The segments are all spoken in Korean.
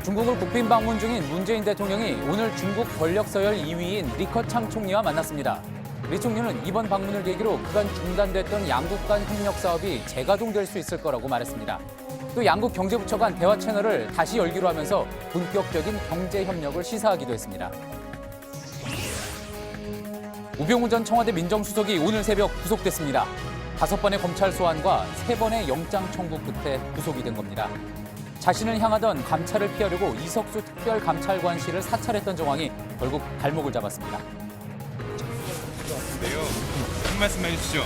중국을 국빈 방문 중인 문재인 대통령이 오늘 중국 권력 서열 2위인 리커창 총리와 만났습니다. 리 총리는 이번 방문을 계기로 그간 중단됐던 양국 간 협력 사업이 재가동될 수 있을 거라고 말했습니다. 또 양국 경제부처 간 대화 채널을 다시 열기로 하면서 본격적인 경제 협력을 시사하기도 했습니다. 우병우 전 청와대 민정수석이 오늘 새벽 구속됐습니다. 5번의 검찰 소환과 3번의 영장 청구 끝에 구속이 된 겁니다. 자신을 향하던 감찰을 피하려고 이석수 특별감찰관실을 사찰했던 정황이 결국 발목을 잡았습니다. 네요. 한 말씀 해주시죠.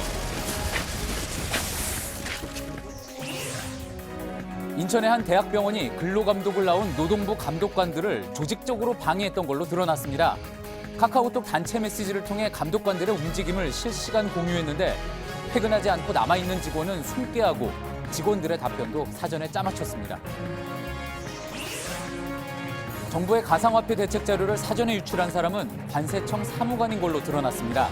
인천의 한 대학병원이 근로감독을 나온 노동부 감독관들을 조직적으로 방해했던 걸로 드러났습니다. 카카오톡 단체 메시지를 통해 감독관들의 움직임을 실시간 공유했는데 퇴근하지 않고 남아있는 직원은 숨게 하고 직원들의 답변도 사전에 짜맞췄습니다. 정부의 가상화폐 대책 자료를 사전에 유출한 사람은 관세청 사무관인 걸로 드러났습니다.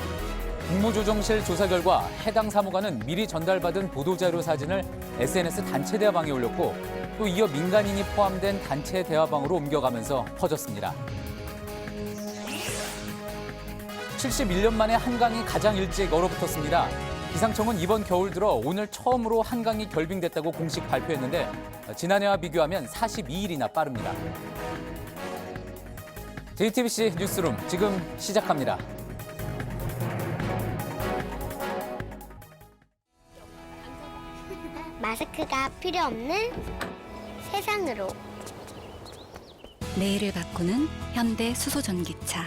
국무조정실 조사 결과 해당 사무관은 미리 전달받은 보도자료 사진을 SNS 단체 대화방에 올렸고 또 이어 민간인이 포함된 단체 대화방으로 옮겨가면서 퍼졌습니다. 71년 만에 한강이 가장 일찍 얼어붙었습니다. 기상청은 이번 겨울 들어 오늘 처음으로 한강이 결빙됐다고 공식 발표했는데 지난해와 비교하면 42일이나 빠릅니다. JTBC 뉴스룸 지금 시작합니다. 마스크가 필요 없는 세상으로. 내일을 바꾸는 현대 수소전기차.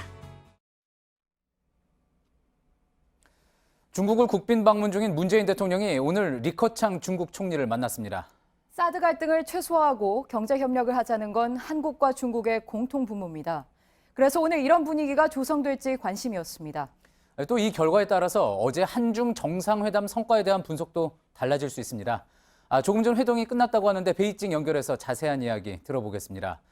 중국을 국빈 방문 중인 문재인 대통령이 오늘 리커창 중국 총리를 만났습니다. 사드 갈등을 최소화하고 경제 협력을 하자는 건 한국과 중국의 공통 분모입니다. 그래서 오늘 이런 분위기가 조성될지 관심이었습니다. 또 이 결과에 따라서 어제 한중 정상회담 성과에 대한 분석도 달라질 수 있습니다. 조금 전 회동이 끝났다고 하는데 베이징 연결해서 자세한 이야기 들어보겠습니다.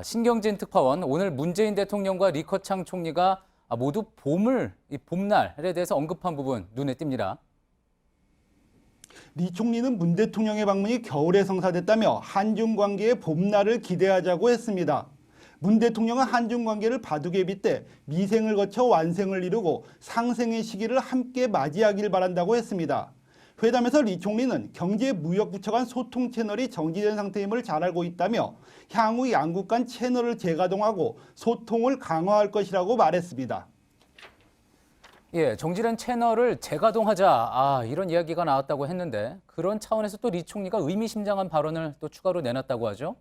신경진 특파원, 오늘 문재인 대통령과 리커창 총리가 모두 봄날에 대해서 언급한 부분 눈에 띕니다. 리 총리는 문 대통령의 방문이 겨울에 성사됐다며 한중 관계의 봄날을 기대하자고 했습니다. 문 대통령은 한중 관계를 바둑에 빗대 미생을 거쳐 완생을 이루고 상생의 시기를 함께 맞이하길 바란다고 했습니다. 회담에서 리 총리는 경제무역부처 간 소통 채널이 정지된 상태임을 잘 알고 있다며 향후 양국 간 채널을 재가동하고 소통을 강화할 것이라고 말했습니다. 예, 정지된 채널을 재가동하자 이런 이야기가 나왔다고 했는데 그런 차원에서 또 리 총리가 의미심장한 발언을 또 추가로 내놨다고 하죠.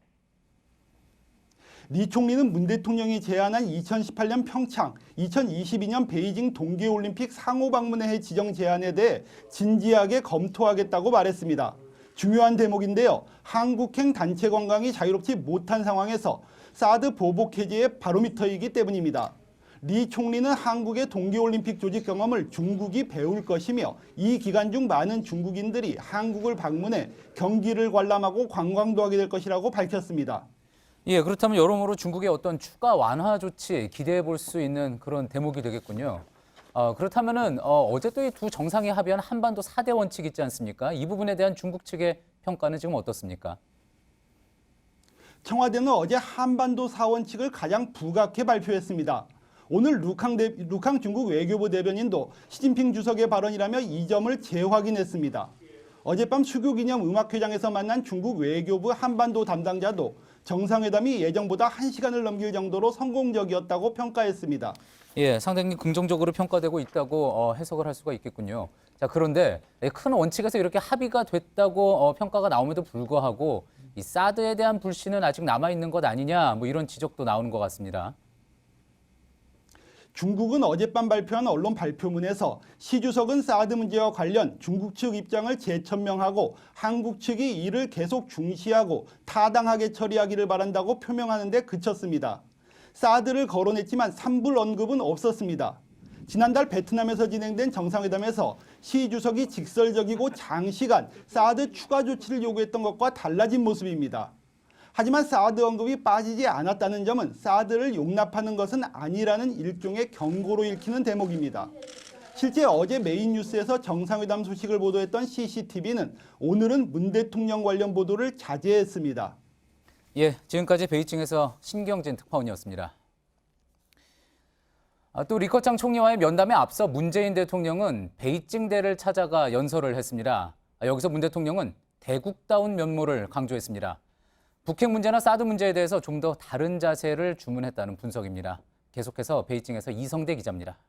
리 총리는 문 대통령이 제안한 2018년 평창, 2022년 베이징 동계올림픽 상호 방문회 지정 제안에 대해 진지하게 검토하겠다고 말했습니다. 중요한 대목인데요. 한국행 단체 관광이 자유롭지 못한 상황에서 사드 보복 해제의 바로미터이기 때문입니다. 리 총리는 한국의 동계올림픽 조직 경험을 중국이 배울 것이며 이 기간 중 많은 중국인들이 한국을 방문해 경기를 관람하고 관광도 하게 될 것이라고 밝혔습니다. 예, 그렇다면 여러모로 중국의 어떤 추가 완화 조치 기대해 볼 수 있는 그런 대목이 되겠군요. 그렇다면은 어제 또 이 두 정상이 합의한 한반도 4대 원칙 있지 않습니까? 이 부분에 대한 중국 측의 평가는 지금 어떻습니까? 청와대는 어제 한반도 4원칙을 가장 부각해 발표했습니다. 오늘 루캉 중국 외교부 대변인도 시진핑 주석의 발언이라며 이 점을 재확인했습니다. 어젯밤 수교기념 음악회장에서 만난 중국 외교부 한반도 담당자도 정상회담이 예정보다 1시간을 넘길 정도로 성공적이었다고 평가했습니다. 예, 상당히 긍정적으로 평가되고 있다고 해석을 할 수가 있겠군요. 자, 그런데 큰 원칙에서 이렇게 합의가 됐다고 평가가 나옴에도 불구하고 이 사드에 대한 불신은 아직 남아있는 것 아니냐, 뭐 이런 지적도 나오는 것 같습니다. 중국은 어젯밤 발표한 언론 발표문에서 시 주석은 사드 문제와 관련 중국 측 입장을 재천명하고 한국 측이 이를 계속 중시하고 타당하게 처리하기를 바란다고 표명하는 데 그쳤습니다. 사드를 거론했지만 산불 언급은 없었습니다. 지난달 베트남에서 진행된 정상회담에서 시 주석이 직설적이고 장시간 사드 추가 조치를 요구했던 것과 달라진 모습입니다. 하지만 사드 언급이 빠지지 않았다는 점은 사드를 용납하는 것은 아니라는 일종의 경고로 읽히는 대목입니다. 실제 어제 메인 뉴스에서 정상회담 소식을 보도했던 CCTV는 오늘은 문 대통령 관련 보도를 자제했습니다. 예, 지금까지 베이징에서 신경진 특파원이었습니다. 또 리커창 총리와의 면담에 앞서 문재인 대통령은 베이징대를 찾아가 연설을 했습니다. 여기서 문 대통령은 대국다운 면모를 강조했습니다. 북핵 문제나 사드 문제에 대해서 좀 더 다른 자세를 주문했다는 분석입니다. 계속해서 베이징에서 이성대 기자입니다.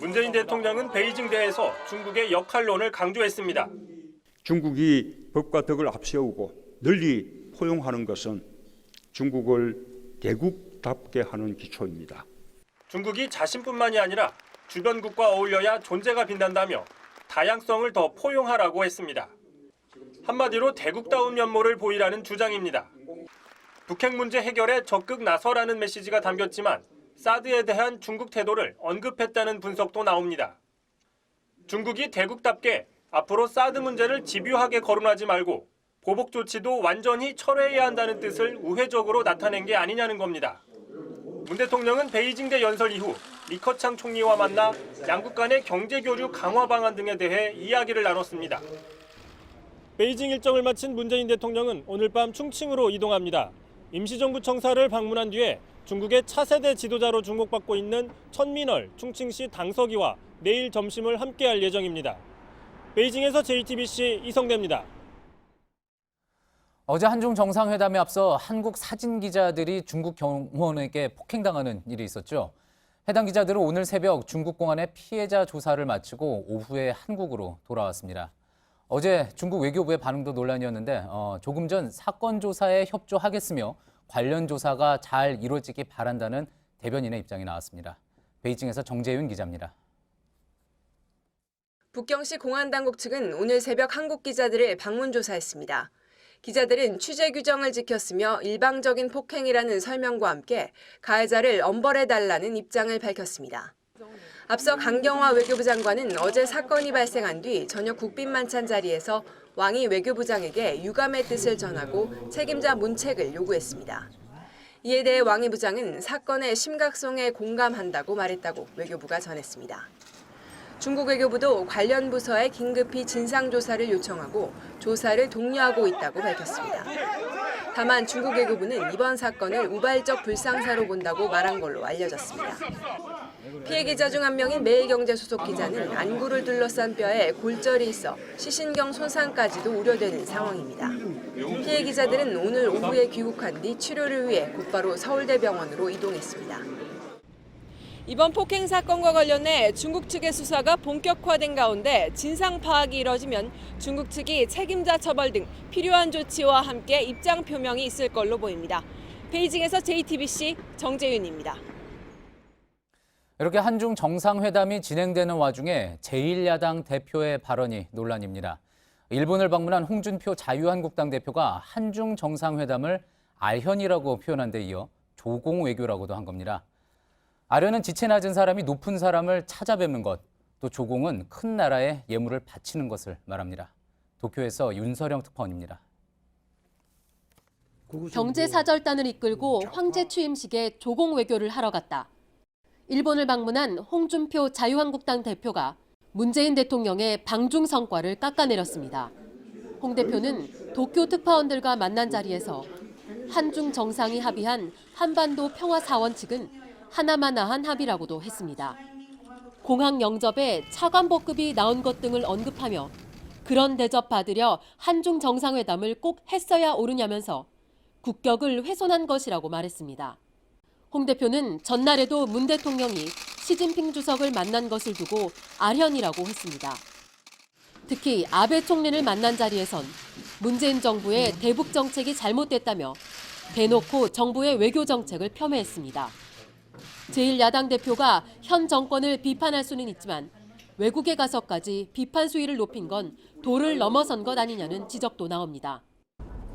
문재인 대통령은 베이징대에서 중국의 역할론을 강조했습니다. 중국이 법과 덕을 앞세우고 널리 포용하는 것은 중국을 대국답게 하는 기초입니다. 중국이 자신뿐만이 아니라 주변국과 어울려야 존재가 빛난다며 다양성을 더 포용하라고 했습니다. 한마디로 대국다운 면모를 보이라는 주장입니다. 북핵 문제 해결에 적극 나서라는 메시지가 담겼지만 사드에 대한 중국 태도를 언급했다는 분석도 나옵니다. 중국이 대국답게 앞으로 사드 문제를 집요하게 거론하지 말고 보복 조치도 완전히 철회해야 한다는 뜻을 우회적으로 나타낸 게 아니냐는 겁니다. 문 대통령은 베이징대 연설 이후 리커창 총리와 만나 양국 간의 경제 교류 강화 방안 등에 대해 이야기를 나눴습니다. 베이징 일정을 마친 문재인 대통령은 오늘 밤 충칭으로 이동합니다. 임시정부 청사를 방문한 뒤에 중국의 차세대 지도자로 주목받고 있는 천민얼 충칭시 당서기와 내일 점심을 함께할 예정입니다. 베이징에서 JTBC 이성대입니다. 어제 한중 정상회담에 앞서 한국 사진 기자들이 중국 경호원에게 폭행당하는 일이 있었죠. 해당 기자들은 오늘 새벽 중국 공안의 피해자 조사를 마치고 오후에 한국으로 돌아왔습니다. 어제 중국 외교부의 반응도 논란이었는데 조금 전 사건 조사에 협조하겠으며 관련 조사가 잘 이루어지기 바란다는 대변인의 입장이 나왔습니다. 베이징에서 정재윤 기자입니다. 북경시 공안당국 측은 오늘 새벽 한국 기자들을 방문 조사했습니다. 기자들은 취재 규정을 지켰으며 일방적인 폭행이라는 설명과 함께 가해자를 엄벌해달라는 입장을 밝혔습니다. 앞서 강경화 외교부 장관은 어제 사건이 발생한 뒤 저녁 국빈만찬 자리에서 왕이 외교부장에게 유감의 뜻을 전하고 책임자 문책을 요구했습니다. 이에 대해 왕이 부장은 사건의 심각성에 공감한다고 말했다고 외교부가 전했습니다. 중국 외교부도 관련 부서에 긴급히 진상조사를 요청하고 조사를 독려하고 있다고 밝혔습니다. 다만 중국 외교부는 이번 사건을 우발적 불상사로 본다고 말한 걸로 알려졌습니다. 피해 기자 중 한 명인 매일경제 소속 기자는 안구를 둘러싼 뼈에 골절이 있어 시신경 손상까지도 우려되는 상황입니다. 피해 기자들은 오늘 오후에 귀국한 뒤 치료를 위해 곧바로 서울대병원으로 이동했습니다. 이번 폭행 사건과 관련해 중국 측의 수사가 본격화된 가운데 진상 파악이 이뤄지면 중국 측이 책임자 처벌 등 필요한 조치와 함께 입장 표명이 있을 걸로 보입니다. 베이징에서 JTBC 정재윤입니다. 이렇게 한중 정상회담이 진행되는 와중에 제1야당 대표의 발언이 논란입니다. 일본을 방문한 홍준표 자유한국당 대표가 한중 정상회담을 알현이라고 표현한 데 이어 조공 외교라고도 한 겁니다. 아련은 지체 낮은 사람이 높은 사람을 찾아뵙는 것, 또 조공은 큰 나라에 예물을 바치는 것을 말합니다. 도쿄에서 윤서령 특파원입니다. 경제사절단을 이끌고 황제 취임식에 조공 외교를 하러 갔다. 일본을 방문한 홍준표 자유한국당 대표가 문재인 대통령의 방중 성과를 깎아내렸습니다. 홍 대표는 도쿄 특파원들과 만난 자리에서 한중 정상이 합의한 한반도 평화사원칙은 하나마나한 합의라고도 했습니다. 공항 영접에 차관보급이 나온 것 등을 언급하며 그런 대접 받으려 한중 정상회담을 꼭 했어야 오르냐면서 국격을 훼손한 것이라고 말했습니다. 홍 대표는 전날에도 문 대통령이 시진핑 주석을 만난 것을 두고 알현이라고 했습니다. 특히 아베 총리를 만난 자리에선 문재인 정부의 대북 정책이 잘못됐다며 대놓고 정부의 외교 정책을 폄훼했습니다. 제1야당 대표가 현 정권을 비판할 수는 있지만 외국에 가서까지 비판 수위를 높인 건 도를 넘어선 것 아니냐는 지적도 나옵니다.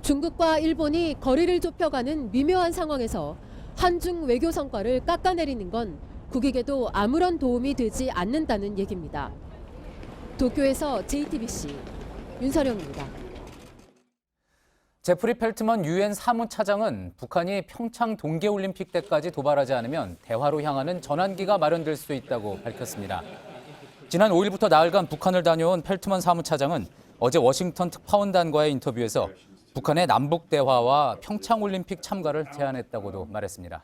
중국과 일본이 거리를 좁혀가는 미묘한 상황에서 한중 외교 성과를 깎아내리는 건 국익에도 아무런 도움이 되지 않는다는 얘기입니다. 도쿄에서 JTBC 윤서령입니다. 제프리 펠트먼 유엔 사무차장은 북한이 평창 동계올림픽 때까지 도발하지 않으면 대화로 향하는 전환기가 마련될 수 있다고 밝혔습니다. 지난 5일부터 나흘간 북한을 다녀온 펠트먼 사무차장은 어제 워싱턴 특파원단과의 인터뷰에서 북한의 남북 대화와 평창올림픽 참가를 제안했다고도 말했습니다.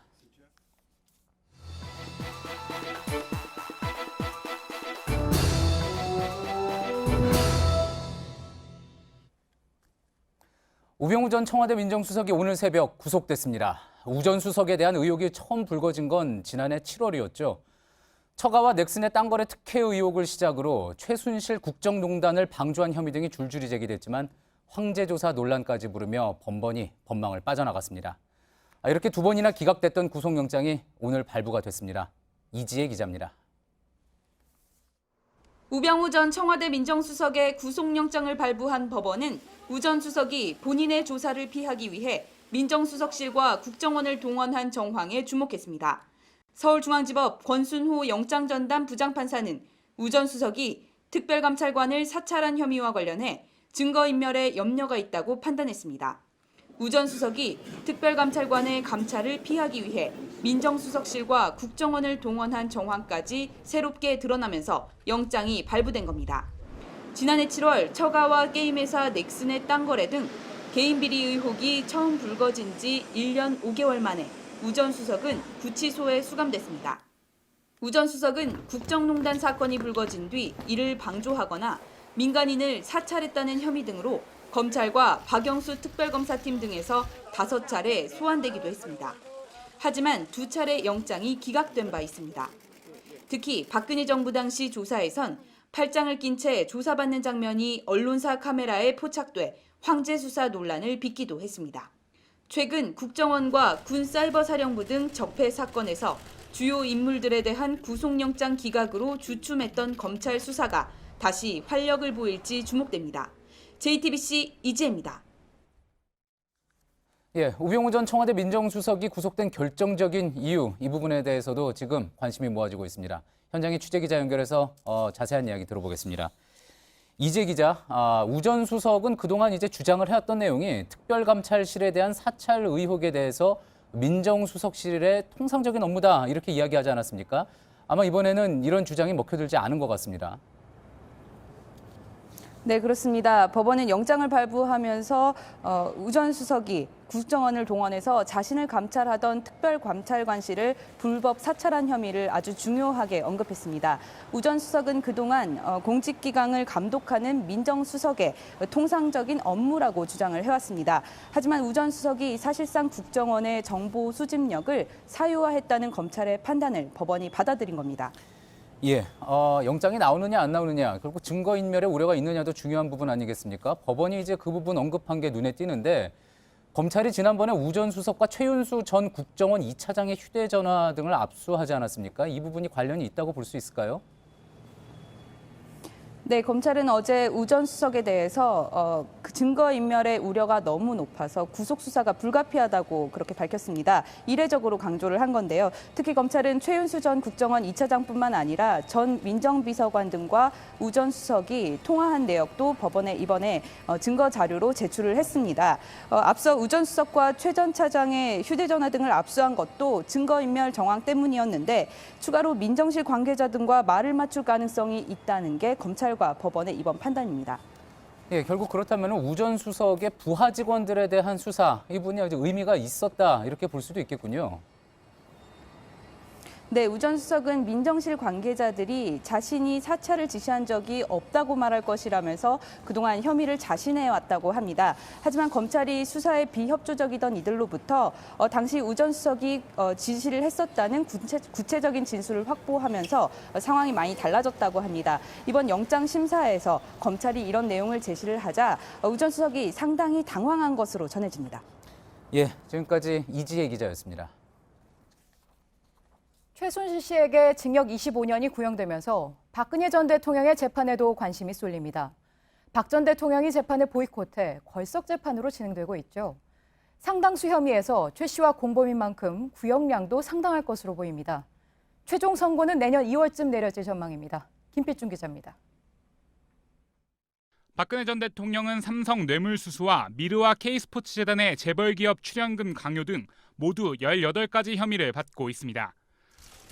우병우 전 청와대 민정수석이 오늘 새벽 구속됐습니다. 우 전 수석에 대한 의혹이 처음 불거진 건 지난해 7월이었죠. 처가와 넥슨의 땅거래 특혜 의혹을 시작으로 최순실 국정농단을 방조한 혐의 등이 줄줄이 제기됐지만 황제조사 논란까지 부르며 번번이 법망을 빠져나갔습니다. 이렇게 두 번이나 기각됐던 구속영장이 오늘 발부가 됐습니다. 이지혜 기자입니다. 우병우 전 청와대 민정수석의 구속영장을 발부한 법원은 우 전 수석이 본인의 조사를 피하기 위해 민정수석실과 국정원을 동원한 정황에 주목했습니다. 서울중앙지법 권순호 영장전담 부장판사는 우 전 수석이 특별감찰관을 사찰한 혐의와 관련해 증거인멸에 염려가 있다고 판단했습니다. 우 전 수석이 특별감찰관의 감찰을 피하기 위해 민정수석실과 국정원을 동원한 정황까지 새롭게 드러나면서 영장이 발부된 겁니다. 지난해 7월 처가와 게임회사 넥슨의 땅거래 등 개인 비리 의혹이 처음 불거진 지 1년 5개월 만에 우 전 수석은 구치소에 수감됐습니다. 우 전 수석은 국정농단 사건이 불거진 뒤 이를 방조하거나 민간인을 사찰했다는 혐의 등으로 검찰과 박영수 특별검사팀 등에서 5차례 소환되기도 했습니다. 하지만 2차례 영장이 기각된 바 있습니다. 특히 박근혜 정부 당시 조사에선 팔짱을 낀 채 조사받는 장면이 언론사 카메라에 포착돼 황제 수사 논란을 빚기도 했습니다. 최근 국정원과 군사이버사령부 등 적폐 사건에서 주요 인물들에 대한 구속영장 기각으로 주춤했던 검찰 수사가 다시 활력을 보일지 주목됩니다. JTBC 이지혜입니다. 우병우 전 청와대 민정수석이 구속된 결정적인 이유, 이 부분에 대해서도 지금 관심이 모아지고 있습니다. 현장에 취재기자 연결해서 자세한 이야기 들어보겠습니다. 이재 기자, 우 전 수석은 그동안 이제 주장을 해왔던 내용이 특별감찰실에 대한 사찰 의혹에 대해서 민정수석실의 통상적인 업무다 이렇게 이야기하지 않았습니까? 아마 이번에는 이런 주장이 먹혀들지 않은 것 같습니다. 네, 그렇습니다. 법원은 영장을 발부하면서 우 전 수석이 국정원을 동원해서 자신을 감찰하던 특별감찰관실을 불법 사찰한 혐의를 아주 중요하게 언급했습니다. 우 전 수석은 그동안 공직기강을 감독하는 민정수석의 통상적인 업무라고 주장을 해왔습니다. 하지만 우 전 수석이 사실상 국정원의 정보 수집력을 사유화했다는 검찰의 판단을 법원이 받아들인 겁니다. 영장이 나오느냐 안 나오느냐, 그리고 증거인멸의 우려가 있느냐도 중요한 부분 아니겠습니까? 법원이 이제 그 부분 언급한 게 눈에 띄는데 검찰이 지난번에 우 전 수석과 최윤수 전 국정원 2차장의 휴대전화 등을 압수하지 않았습니까? 이 부분이 관련이 있다고 볼 수 있을까요? 네, 검찰은 어제 우 전 수석에 대해서 그 증거인멸의 우려가 너무 높아서 구속수사가 불가피하다고 그렇게 밝혔습니다. 이례적으로 강조를 한 건데요. 특히 검찰은 최윤수 전 국정원 2차장뿐만 아니라 전 민정비서관 등과 우 전 수석이 통화한 내역도 법원에 이번에 증거 자료로 제출을 했습니다. 앞서 우 전 수석과 최 전 차장의 휴대전화 등을 압수한 것도 증거인멸 정황 때문이었는데 추가로 민정실 관계자 등과 말을 맞출 가능성이 있다는 게 검찰과 법원의 이번 판단입니다. 결국 그렇다면 우 전 수석의 부하 직원들에 대한 수사, 이 부분이 아주 의미가 있었다 이렇게 볼 수도 있겠군요. 네, 우 전 수석은 민정실 관계자들이 자신이 사찰을 지시한 적이 없다고 말할 것이라면서 그동안 혐의를 자신해왔다고 합니다. 하지만 검찰이 수사에 비협조적이던 이들로부터 당시 우 전 수석이 지시를 했었다는 구체적인 진술을 확보하면서 상황이 많이 달라졌다고 합니다. 이번 영장 심사에서 검찰이 이런 내용을 제시를 하자 우 전 수석이 상당히 당황한 것으로 전해집니다. 지금까지 이지혜 기자였습니다. 최순실 씨에게 징역 25년이 구형되면서 박근혜 전 대통령의 재판에도 관심이 쏠립니다. 박 전 대통령이 재판을 보이콧해 걸석 재판으로 진행되고 있죠. 상당수 혐의에서 최 씨와 공범인 만큼 구형량도 상당할 것으로 보입니다. 최종 선고는 내년 2월쯤 내려질 전망입니다. 김필중 기자입니다. 박근혜 전 대통령은 삼성 뇌물수수와 미르와 K스포츠재단의 재벌기업 출연금 강요 등 모두 18가지 혐의를 받고 있습니다.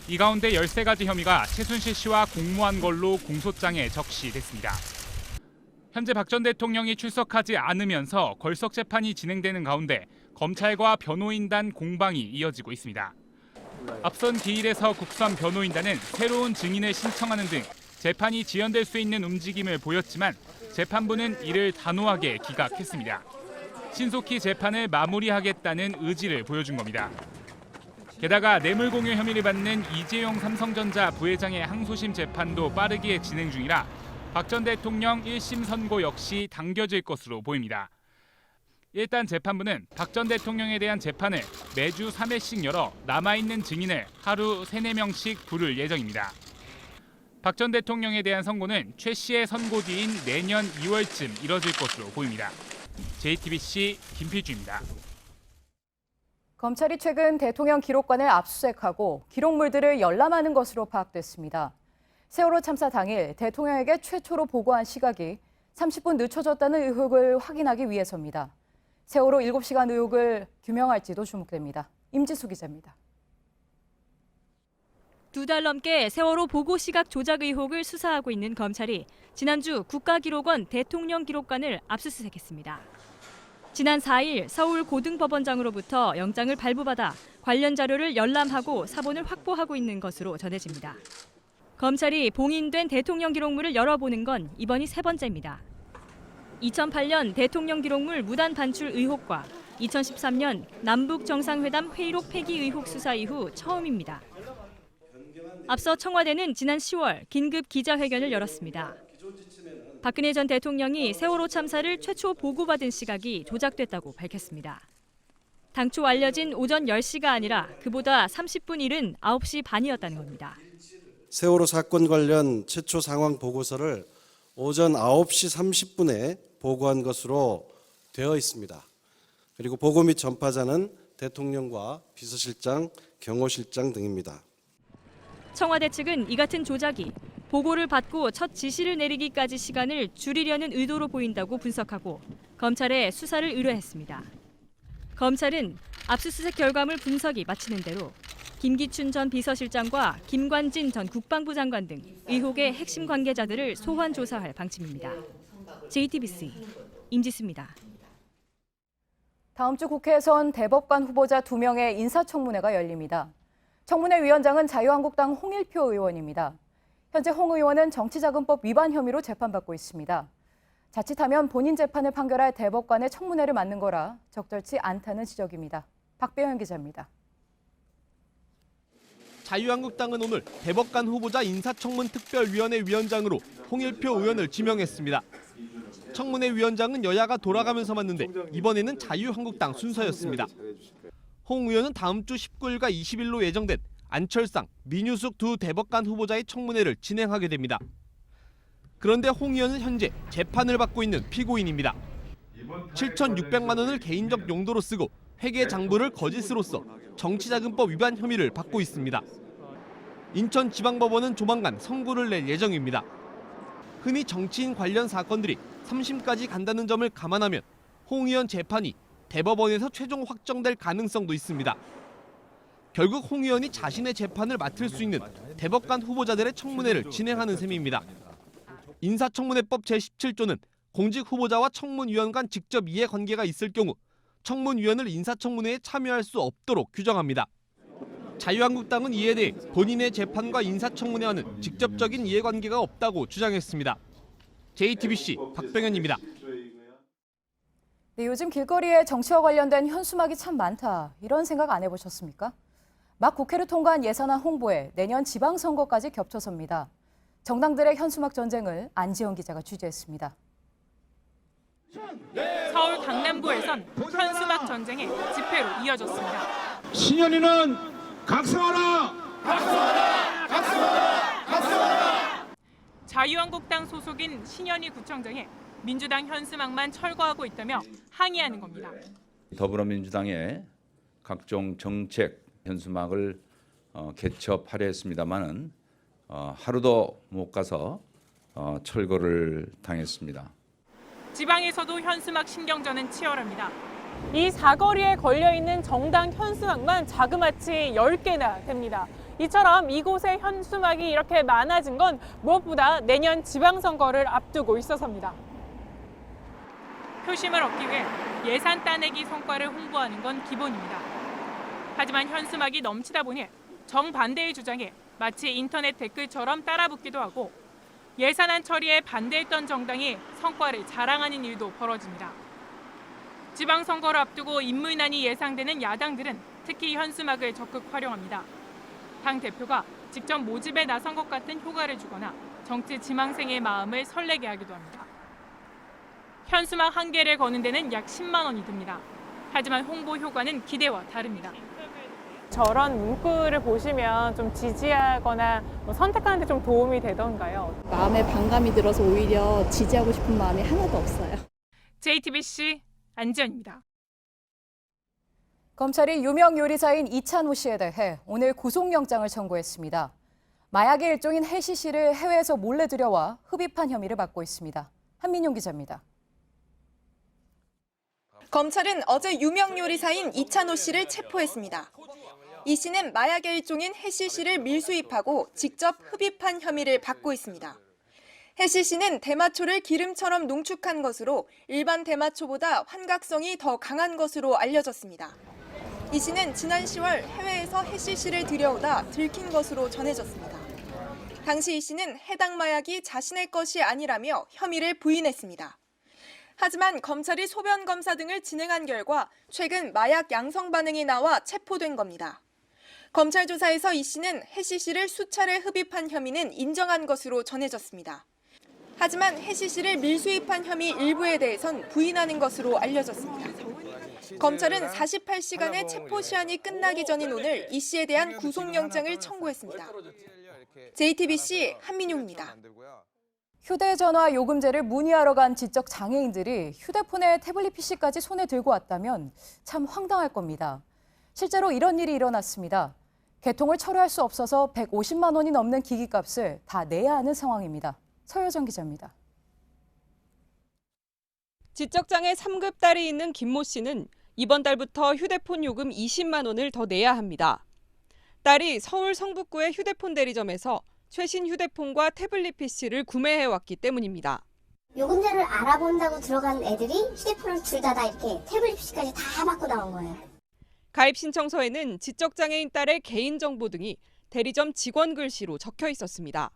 이 가운데 13가지 혐의가 최순실 씨와 공모한 걸로 공소장에 적시됐습니다. 현재 박 전 대통령이 출석하지 않으면서 걸석 재판이 진행되는 가운데 검찰과 변호인단 공방이 이어지고 있습니다. 앞선 기일에서 국선 변호인단은 새로운 증인을 신청하는 등 재판이 지연될 수 있는 움직임을 보였지만 재판부는 이를 단호하게 기각했습니다. 신속히 재판을 마무리하겠다는 의지를 보여준 겁니다. 게다가 뇌물공여 혐의를 받는 이재용 삼성전자 부회장의 항소심 재판도 빠르게 진행 중이라 박 전 대통령 1심 선고 역시 당겨질 것으로 보입니다. 일단 재판부는 박 전 대통령에 대한 재판을 매주 3회씩 열어 남아있는 증인을 하루 3-4명씩 부를 예정입니다. 박 전 대통령에 대한 선고는 최 씨의 선고 뒤인 내년 2월쯤 이뤄질 것으로 보입니다. JTBC 김필주입니다. 검찰이 최근 대통령 기록관을 압수수색하고 기록물들을 열람하는 것으로 파악됐습니다. 세월호 참사 당일 대통령에게 최초로 보고한 시각이 30분 늦춰졌다는 의혹을 확인하기 위해서입니다. 세월호 7시간 의혹을 규명할지도 주목됩니다. 임지수 기자입니다. 2달 넘게 세월호 보고 시각 조작 의혹을 수사하고 있는 검찰이 지난주 국가기록원 대통령 기록관을 압수수색했습니다. 지난 4일 서울 고등법원장으로부터 영장을 발부받아 관련 자료를 열람하고 사본을 확보하고 있는 것으로 전해집니다. 검찰이 봉인된 대통령 기록물을 열어보는 건 이번이 3번째입니다. 2008년 대통령 기록물 무단 반출 의혹과 2013년 남북 정상회담 회의록 폐기 의혹 수사 이후 처음입니다. 앞서 청와대는 지난 10월 긴급 기자회견을 열었습니다. 박근혜 전 대통령이 세월호 참사를 최초 보고받은 시각이 조작됐다고 밝혔습니다. 당초 알려진 오전 10시가 아니라 그보다 30분 이른 9시 반이었다는 겁니다. 세월호 사건 관련 최초 상황 보고서를 오전 9시 30분에 보고한 것으로 되어 있습니다. 그리고 보고 및 전파자는 대통령과 비서실장, 경호실장 등입니다. 청와대 측은 이 같은 조작이 보고를 받고 첫 지시를 내리기까지 시간을 줄이려는 의도로 보인다고 분석하고 검찰에 수사를 의뢰했습니다. 검찰은 압수수색 결과물 분석이 마치는 대로 김기춘 전 비서실장과 김관진 전 국방부 장관 등 의혹의 핵심 관계자들을 소환 조사할 방침입니다. JTBC 임지수입니다. 다음 주 국회에선 대법관 후보자 2명의 인사청문회가 열립니다. 청문회 위원장은 자유한국당 홍일표 의원입니다. 현재 홍 의원은 정치자금법 위반 혐의로 재판받고 있습니다. 자칫하면 본인 재판을 판결할 대법관의 청문회를 맡는 거라 적절치 않다는 지적입니다. 박배현 기자입니다. 자유한국당은 오늘 대법관 후보자 인사청문특별위원회 위원장으로 홍일표 의원을 지명했습니다. 청문회 위원장은 여야가 돌아가면서 맡는데 이번에는 자유한국당 순서였습니다. 홍 의원은 다음 주 19일과 20일로 예정된 안철상, 민유숙 두 대법관 후보자의 청문회를 진행하게 됩니다. 그런데 홍 의원은 현재 재판을 받고 있는 피고인입니다. 7,600만 원을 개인적 용도로 쓰고 회계 장부를 거짓으로 써 정치자금법 위반 혐의를 받고 있습니다. 인천지방법원은 조만간 선고를 낼 예정입니다. 흔히 정치인 관련 사건들이 3심까지 간다는 점을 감안하면 홍 의원 재판이 대법원에서 최종 확정될 가능성도 있습니다. 결국 홍 의원이 자신의 재판을 맡을 수 있는 대법관 후보자들의 청문회를 진행하는 셈입니다. 인사청문회법 제17조는 공직 후보자와 청문위원 간 직접 이해관계가 있을 경우 청문위원을 인사청문회에 참여할 수 없도록 규정합니다. 자유한국당은 이에 대해 본인의 재판과 인사청문회와는 직접적인 이해관계가 없다고 주장했습니다. JTBC 박병현입니다. 네, 요즘 길거리에 정치와 관련된 현수막이 참 많다. 이런 생각 안 해보셨습니까? 막 국회를 통과한 예산안 홍보에 내년 지방선거까지 겹쳐섭니다. 정당들의 현수막 전쟁을 안지영 기자가 취재했습니다. 서울 강남구에선 현수막 전쟁이 집회로 이어졌습니다. 신현이는 각성하라! 각성하라! 각성하라! 각성하라! 자유한국당 소속인 신현희 구청장이 민주당 현수막만 철거하고 있다며 항의하는 겁니다. 더불어민주당의 각종 정책 현수막을 개첩하려 했습니다마는 하루도 못 가서 철거를 당했습니다. 지방에서도 현수막 신경전은 치열합니다. 이 사거리에 걸려있는 정당 현수막만 자그마치 10개나 됩니다. 이처럼 이곳에 현수막이 이렇게 많아진 건 무엇보다 내년 지방선거를 앞두고 있어서입니다. 표심을 얻기 위해 예산 따내기 성과를 홍보하는 건 기본입니다. 하지만 현수막이 넘치다 보니 정반대의 주장에 마치 인터넷 댓글처럼 따라붙기도 하고 예산안 처리에 반대했던 정당이 성과를 자랑하는 일도 벌어집니다. 지방선거를 앞두고 인물난이 예상되는 야당들은 특히 현수막을 적극 활용합니다. 당 대표가 직접 모집에 나선 것 같은 효과를 주거나 정치 지망생의 마음을 설레게 하기도 합니다. 현수막 한 개를 거는 데는 약 10만 원이 듭니다. 하지만 홍보 효과는 기대와 다릅니다. 저런 문구를 보시면 좀 지지하거나 선택하는 데 좀 도움이 되던가요? 마음에 반감이 들어서 오히려 지지하고 싶은 마음이 하나도 없어요. JTBC 안지연입니다. 검찰이 유명 요리사인 이찬호 씨에 대해 오늘 구속영장을 청구했습니다. 마약의 일종인 해시씨를 해외에서 몰래 들여와 흡입한 혐의를 받고 있습니다. 한민용 기자입니다. 검찰은 어제 유명 요리사인 이찬호 씨를 체포했습니다. 이 씨는 마약의 일종인 해시씨를 밀수입하고 직접 흡입한 혐의를 받고 있습니다. 해시씨는 대마초를 기름처럼 농축한 것으로 일반 대마초보다 환각성이 더 강한 것으로 알려졌습니다. 이 씨는 지난 10월 해외에서 해시씨를 들여오다 들킨 것으로 전해졌습니다. 당시 이 씨는 해당 마약이 자신의 것이 아니라며 혐의를 부인했습니다. 하지만 검찰이 소변 검사 등을 진행한 결과 최근 마약 양성 반응이 나와 체포된 겁니다. 검찰 조사에서 이 씨는 해시씨를 수차례 흡입한 혐의는 인정한 것으로 전해졌습니다. 하지만 해시씨를 밀수입한 혐의 일부에 대해선 부인하는 것으로 알려졌습니다. 검찰은 48시간의 체포 시한이 끝나기 전인 오늘 이 씨에 대한 구속영장을 청구했습니다. JTBC 한민용입니다. 휴대전화 요금제를 문의하러 간 지적 장애인들이 휴대폰에 태블릿 PC까지 손에 들고 왔다면 참 황당할 겁니다. 실제로 이런 일이 일어났습니다. 개통을 철회할 수 없어서 150만 원이 넘는 기기값을 다 내야 하는 상황입니다. 서효정 기자입니다. 지적장애 3급 딸이 있는 김모 씨는 이번 달부터 휴대폰 요금 20만 원을 더 내야 합니다. 딸이 서울 성북구의 휴대폰 대리점에서 최신 휴대폰과 태블릿 PC를 구매해왔기 때문입니다. 요금제를 알아본다고 들어간 애들이 휴대폰을 둘 다 이렇게 태블릿 PC까지 다 받고 나온 거예요. 가입 신청서에는 지적장애인 딸의 개인정보 등이 대리점 직원 글씨로 적혀 있었습니다.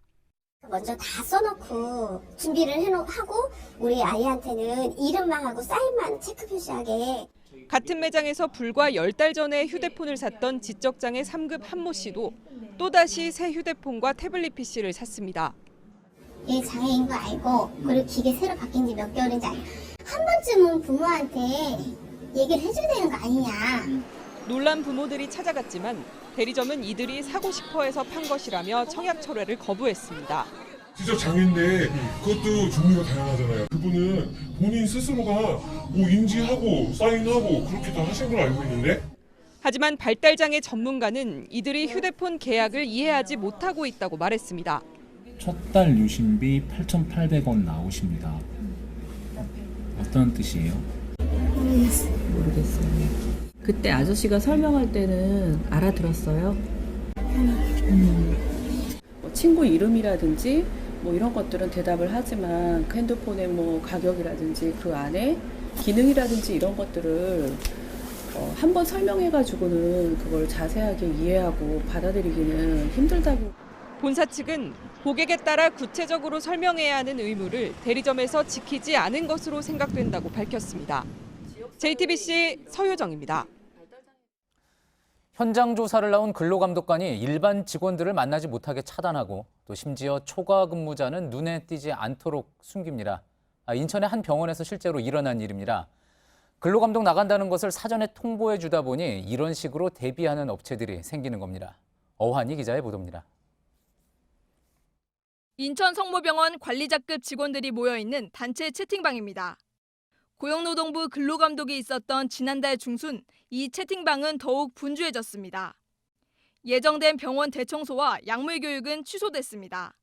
먼저 다 써놓고 준비를 하고 우리 아이한테는 이름만 하고 사인만 체크 표시하게. 같은 매장에서 불과 10달 전에 휴대폰을 샀던 지적장애 3급 한모 씨도 또다시 새 휴대폰과 태블릿 PC를 샀습니다. 얘 장애인 거 알고 그리고 기계 새로 바뀐 지 몇 개월인지 알고 한 번쯤은 부모한테 얘기를 해줘야 되는 거 아니냐. 놀란 부모들이 찾아갔지만 대리점은 이들이 사고 싶어 해서 판 것이라며 청약 철회를 거부했습니다. 지적 장애인데 그것도 종류가 다양하잖아요. 그분은 본인 스스로가 인지하고 사인하고 그렇게 다 하신 걸 알고 있는데. 하지만 발달장애 전문가는 이들이 휴대폰 계약을 이해하지 못하고 있다고 말했습니다. 첫 달 유심비 8,800원 나오십니다. 어떤 뜻이에요? 모르겠어요. 그때 아저씨가 설명할 때는 알아들었어요. 친구 이름이라든지 이런 것들은 대답을 하지만 그 핸드폰의 가격이라든지 그 안에 기능이라든지 이런 것들을 한번 설명해가지고는 그걸 자세하게 이해하고 받아들이기는 힘들다고. 본사 측은 고객에 따라 구체적으로 설명해야 하는 의무를 대리점에서 지키지 않은 것으로 생각된다고 밝혔습니다. JTBC 서효정입니다. 현장 조사를 나온 근로감독관이 일반 직원들을 만나지 못하게 차단하고 또 심지어 초과 근무자는 눈에 띄지 않도록 숨깁니다. 인천의 한 병원에서 실제로 일어난 일입니다. 근로감독 나간다는 것을 사전에 통보해 주다 보니 이런 식으로 대비하는 업체들이 생기는 겁니다. 어환희 기자의 보도입니다. 인천 성모병원 관리자급 직원들이 모여있는 단체 채팅방입니다. 고용노동부 근로감독이 있었던 지난달 중순 이 채팅방은 더욱 분주해졌습니다. 예정된 병원 대청소와 약물 교육은 취소됐습니다.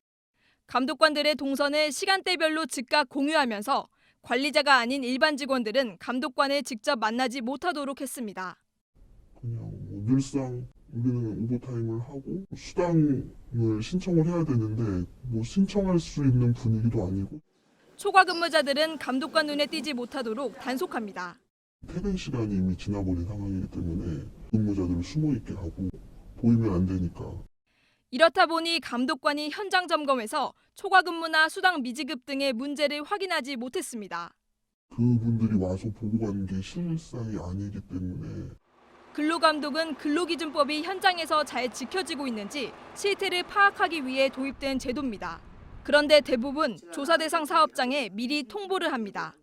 감독관들의 동선을 시간대별로 즉각 공유하면서 관리자가 아닌 일반 직원들은 감독관을 직접 만나지 못하도록 했습니다. 그냥 늘상 우리는 오버타임을 하고 수당을 신청을 해야 되는데 신청할 수 있는 분위기도 아니고. 초과 근무자들은 감독관 눈에 띄지 못하도록 단속합니다. 퇴근 시간이 이미 지나버린 상황이기 때문에 근무자들을 숨어있게 하고 보이면 안 되니까. 이렇다 보니 감독관이 현장 점검에서 초과 근무나 수당 미지급 등의 문제를 확인하지 못했습니다. 그분들이 와서 보고 가는 게 실상이 아니기 때문에. 근로감독은 근로기준법이 현장에서 잘 지켜지고 있는지 실태를 파악하기 위해 도입된 제도입니다. 그런데 대부분 조사 대상 사업장에 미리 통보를 합니다.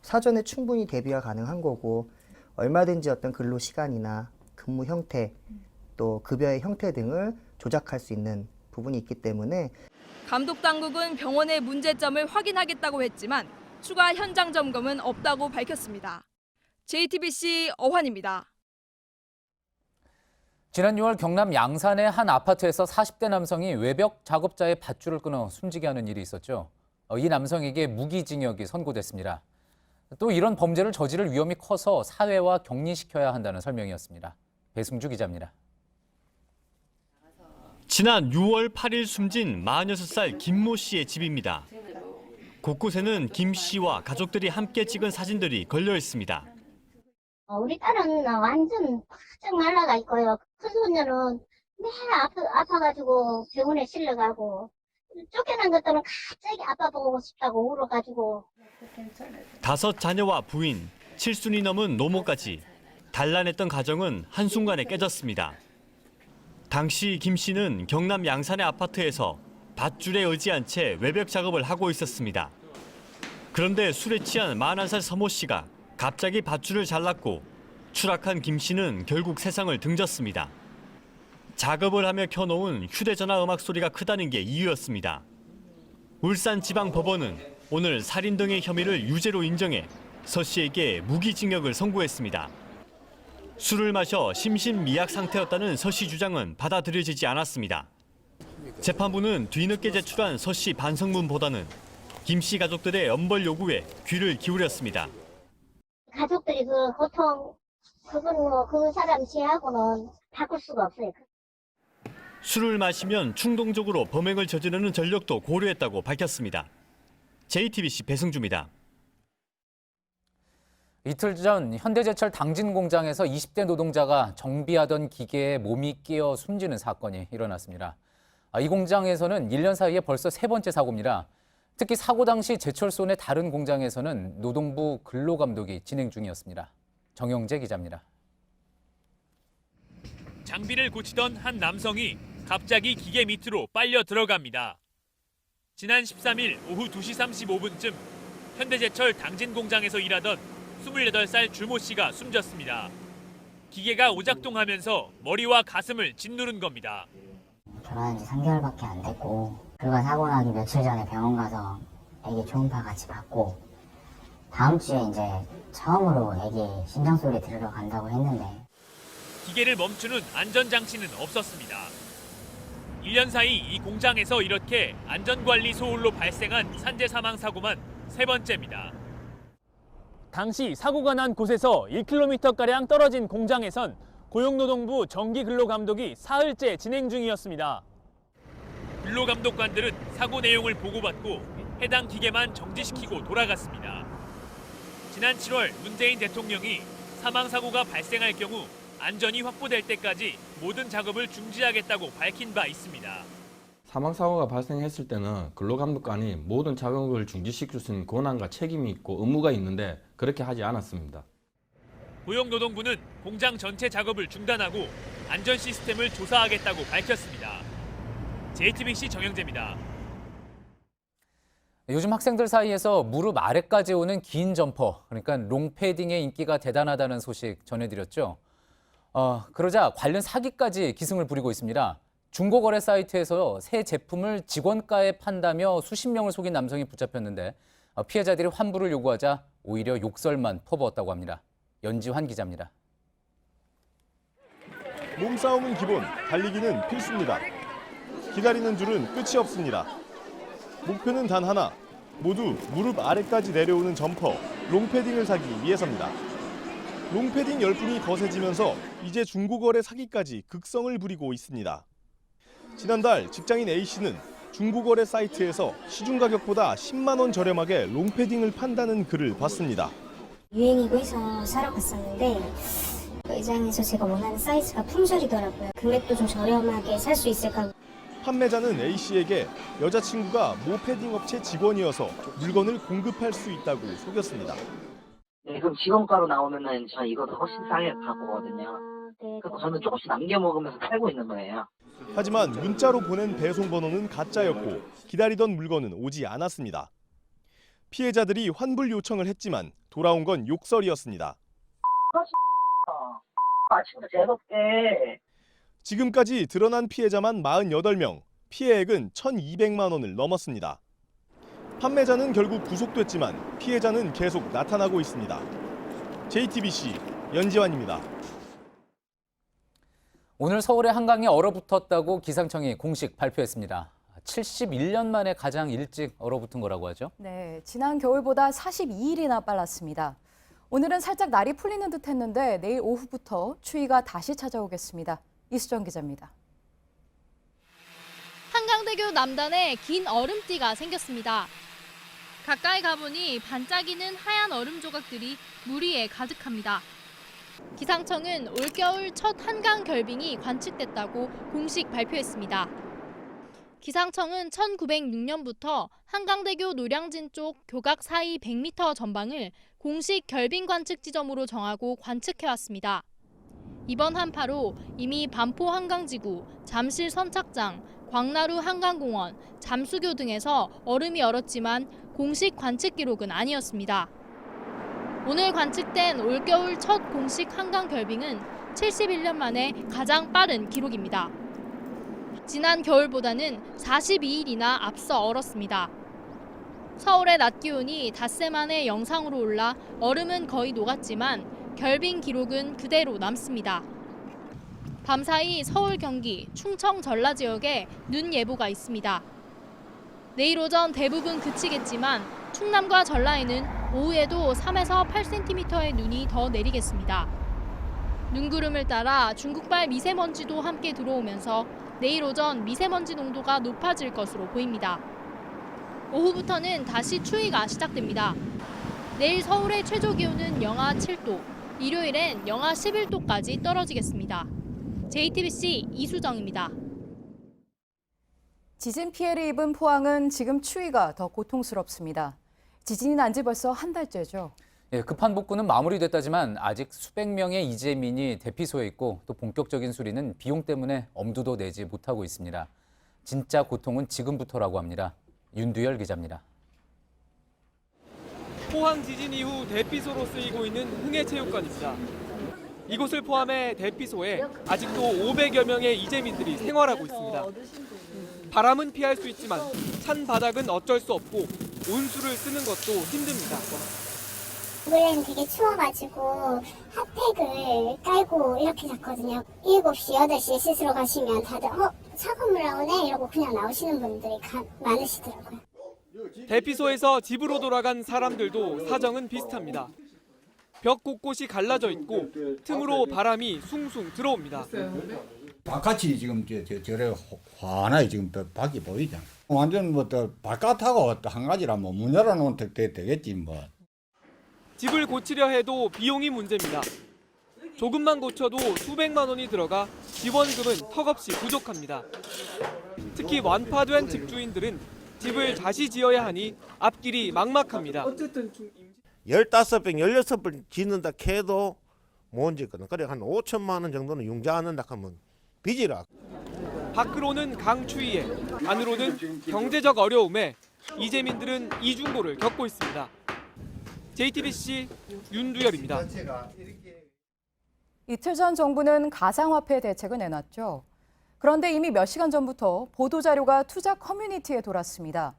사전에 충분히 대비가 가능한 거고 얼마든지 어떤 근로 시간이나 근무 형태 또 급여의 형태 등을 조작할 수 있는 부분이 있기 때문에 감독 당국은 병원의 문제점을 확인하겠다고 했지만 추가 현장 점검은 없다고 밝혔습니다. JTBC 어환입니다. 지난 6월 경남 양산의 한 아파트에서 40대 남성이 외벽 작업자의 밧줄을 끊어 숨지게 하는 일이 있었죠. 이 남성에게 무기징역이 선고됐습니다. 또 이런 범죄를 저지를 위험이 커서 사회와 격리시켜야 한다는 설명이었습니다. 배승주 기자입니다. 지난 6월 8일 숨진 46살 김모 씨의 집입니다. 곳곳에는 김 씨와 가족들이 함께 찍은 사진들이 걸려 있습니다. 우리 딸은 완전 바짝 말라가 있고요. 큰 손녀는 매일 아파가지고 병원에 실려가고 쫓겨난 것들은 갑자기 아빠 보고 싶다고 울어가지고. 5 자녀와 부인, 7순이 넘은 노모까지 단란했던 가정은 한순간에 깨졌습니다. 당시 김 씨는 경남 양산의 아파트에서 밧줄에 의지한 채 외벽 작업을 하고 있었습니다. 그런데 술에 취한 41살 서모 씨가 갑자기 밧줄을 잘랐고 추락한 김 씨는 결국 세상을 등졌습니다. 작업을 하며 켜놓은 휴대전화 음악 소리가 크다는 게 이유였습니다. 울산지방법원은 오늘 살인 등의 혐의를 유죄로 인정해 서 씨에게 무기징역을 선고했습니다. 술을 마셔 심신미약 상태였다는 서 씨 주장은 받아들여지지 않았습니다. 재판부는 뒤늦게 제출한 서 씨 반성문보다는 김 씨 가족들의 엄벌 요구에 귀를 기울였습니다. 가족들이 그 고통, 그건 그 사람 죄하고는 바꿀 수가 없어요. 술을 마시면 충동적으로 범행을 저지르는 전력도 고려했다고 밝혔습니다. JTBC 배승주입니다. 이틀 전 현대제철 당진 공장에서 20대 노동자가 정비하던 기계에 몸이 끼어 숨지는 사건이 일어났습니다. 이 공장에서는 1년 사이에 벌써 3번째 사고입니다. 특히 사고 당시 제철소 내 다른 공장에서는 노동부 근로감독이 진행 중이었습니다. 정영재 기자입니다. 장비를 고치던 한 남성이 갑자기 기계 밑으로 빨려 들어갑니다. 지난 13일 오후 2시 35분쯤 현대제철 당진 공장에서 일하던 28살 주모 씨가 숨졌습니다. 기계가 오작동하면서 머리와 가슴을 짓누른 겁니다. 결혼한 지 3개월밖에 안 됐고 불과 사고 나기 며칠 전에 병원 가서 애기 초음파 같이 받고 다음 주에 이제 처음으로 애기 심장 소리 들으러 간다고 했는데 기계를 멈추는 안전장치는 없었습니다. 1년 사이 이 공장에서 이렇게 안전관리 소홀로 발생한 산재 사망 사고만 3번째입니다. 당시 사고가 난 곳에서 1km가량 떨어진 공장에선 고용노동부 정기근로감독이 사흘째 진행 중이었습니다. 근로감독관들은 사고 내용을 보고받고 해당 기계만 정지시키고 돌아갔습니다. 지난 7월 문재인 대통령이 사망사고가 발생할 경우 안전이 확보될 때까지 모든 작업을 중지하겠다고 밝힌 바 있습니다. 사망사고가 발생했을 때는 근로감독관이 모든 작업을 중지시킬 수 있는 권한과 책임이 있고 의무가 있는데 그렇게 하지 않았습니다. 고용노동부는 공장 전체 작업을 중단하고 안전 시스템을 조사하겠다고 밝혔습니다. JTBC 정영재입니다. 요즘 학생들 사이에서 무릎 아래까지 오는 긴 점퍼, 그러니까 롱패딩의 인기가 대단하다는 소식 전해드렸죠. 그러자 관련 사기까지 기승을 부리고 있습니다. 중고거래 사이트에서 새 제품을 직원가에 판다며 수십 명을 속인 남성이 붙잡혔는데 피해자들이 환불을 요구하자 오히려 욕설만 퍼부었다고 합니다. 연지환 기자입니다. 몸싸움은 기본, 달리기는 필수입니다. 기다리는 줄은 끝이 없습니다. 목표는 단 하나, 모두 무릎 아래까지 내려오는 점퍼, 롱패딩을 사기 위해서입니다. 롱패딩 열풍이 거세지면서 이제 중고거래 사기까지 극성을 부리고 있습니다. 지난달 직장인 A씨는 중고거래 사이트에서 시중 가격보다 10만 원 저렴하게 롱패딩을 판다는 글을 봤습니다. 유행이고 해서 사러 갔었는데 매장에서 제가 원하는 사이즈가 품절이더라고요. 금액도 좀 저렴하게 살 수 있을까. 판매자는 A씨에게 여자친구가 모 패딩 업체 직원이어서 물건을 공급할 수 있다고 속였습니다. 네, 그럼 직원가로 나오면은 저는 이거 더 훨씬 싸게 가보거든요. 그래서 저는 조금씩 남겨 먹으면서 살고 있는 거예요. 하지만 문자로 보낸 배송 번호는 가짜였고 기다리던 물건은 오지 않았습니다. 피해자들이 환불 요청을 했지만 돌아온 건 욕설이었습니다. 아침부터 재수없게. 지금까지 드러난 피해자만 48명, 피해액은 1,200만 원을 넘었습니다. 판매자는 결국 구속됐지만 피해자는 계속 나타나고 있습니다. JTBC 연지환입니다. 오늘 서울의 한강이 얼어붙었다고 기상청이 공식 발표했습니다. 71년 만에 가장 일찍 얼어붙은 거라고 하죠. 네, 지난 겨울보다 42일이나 빨랐습니다. 오늘은 살짝 날이 풀리는 듯 했는데 내일 오후부터 추위가 다시 찾아오겠습니다. 이수정 기자입니다. 한강대교 남단에 긴 얼음띠가 생겼습니다. 가까이 가보니 반짝이는 하얀 얼음 조각들이 물 위에 가득합니다. 기상청은 올겨울 첫 한강 결빙이 관측됐다고 공식 발표했습니다. 기상청은 1906년부터 한강대교 노량진 쪽 교각 사이 100m 전방을 공식 결빙 관측 지점으로 정하고 관측해왔습니다. 이번 한파로 이미 반포 한강지구, 잠실 선착장, 광나루 한강공원, 잠수교 등에서 얼음이 얼었지만 공식 관측 기록은 아니었습니다. 오늘 관측된 올겨울 첫 공식 한강 결빙은 71년 만에 가장 빠른 기록입니다. 지난 겨울보다는 42일이나 앞서 얼었습니다. 서울의 낮 기온이 닷새 만에 영상으로 올라 얼음은 거의 녹았지만 결빙 기록은 그대로 남습니다. 밤사이 서울, 경기, 충청, 전라 지역에 눈 예보가 있습니다. 내일 오전 대부분 그치겠지만 충남과 전라에는 오후에도 3에서 8cm의 눈이 더 내리겠습니다. 눈구름을 따라 중국발 미세먼지도 함께 들어오면서 내일 오전 미세먼지 농도가 높아질 것으로 보입니다. 오후부터는 다시 추위가 시작됩니다. 내일 서울의 최저 기온은 영하 7도, 일요일엔 영하 11도까지 떨어지겠습니다. JTBC 이수정입니다. 지진 피해를 입은 포항은 지금 추위가 더 고통스럽습니다. 지진이 난 지 벌써 한 달째죠. 예, 급한 복구는 마무리됐다지만 아직 수백 명의 이재민이 대피소에 있고 또 본격적인 수리는 비용 때문에 엄두도 내지 못하고 있습니다. 진짜 고통은 지금부터라고 합니다. 윤두열 기자입니다. 포항 지진 이후 대피소로 쓰이고 있는 흥해체육관입니다. 이곳을 포함해 대피소에 아직도 500여 명의 이재민들이 생활하고 있습니다. 바람은 피할 수 있지만 찬 바닥은 어쩔 수 없고 온수를 쓰는 것도 힘듭니다. 올해는 되게 추워가지고 핫팩을 깔고 이렇게 잤거든요. 7시, 8시에 씻으러 가시면 다들 차가운 물 나오네 이러고 그냥 나오시는 분들이 많으시더라고요. 대피소에서 집으로 돌아간 사람들도 사정은 비슷합니다. 벽 곳곳이 갈라져 있고 틈으로 바람이 숭숭 들어옵니다. 바깥이 지금 저래 환하게 지금 밖이 보이잖아. 완전 바깥하고 한 가지라 문 열어놓으면 되겠지 뭐. 집을 고치려 해도 비용이 문제입니다. 조금만 고쳐도 수백만 원이 들어가 지원금은 턱없이 부족합니다. 특히 완파된 집주인들은 집을 다시 지어야 하니 앞길이 막막합니다. 15병, 16번 짓는다 해도 못 짓거든. 그래 한 5천만 원 정도는 융자하는다 하면 빚이라. 밖으로는 강추위에 안으로는 경제적 어려움에 이재민들은 이중고를 겪고 있습니다. JTBC 윤두열입니다. 이틀 전 정부는 가상화폐 대책을 내놨죠. 그런데 이미 몇 시간 전부터 보도자료가 투자 커뮤니티에 돌았습니다.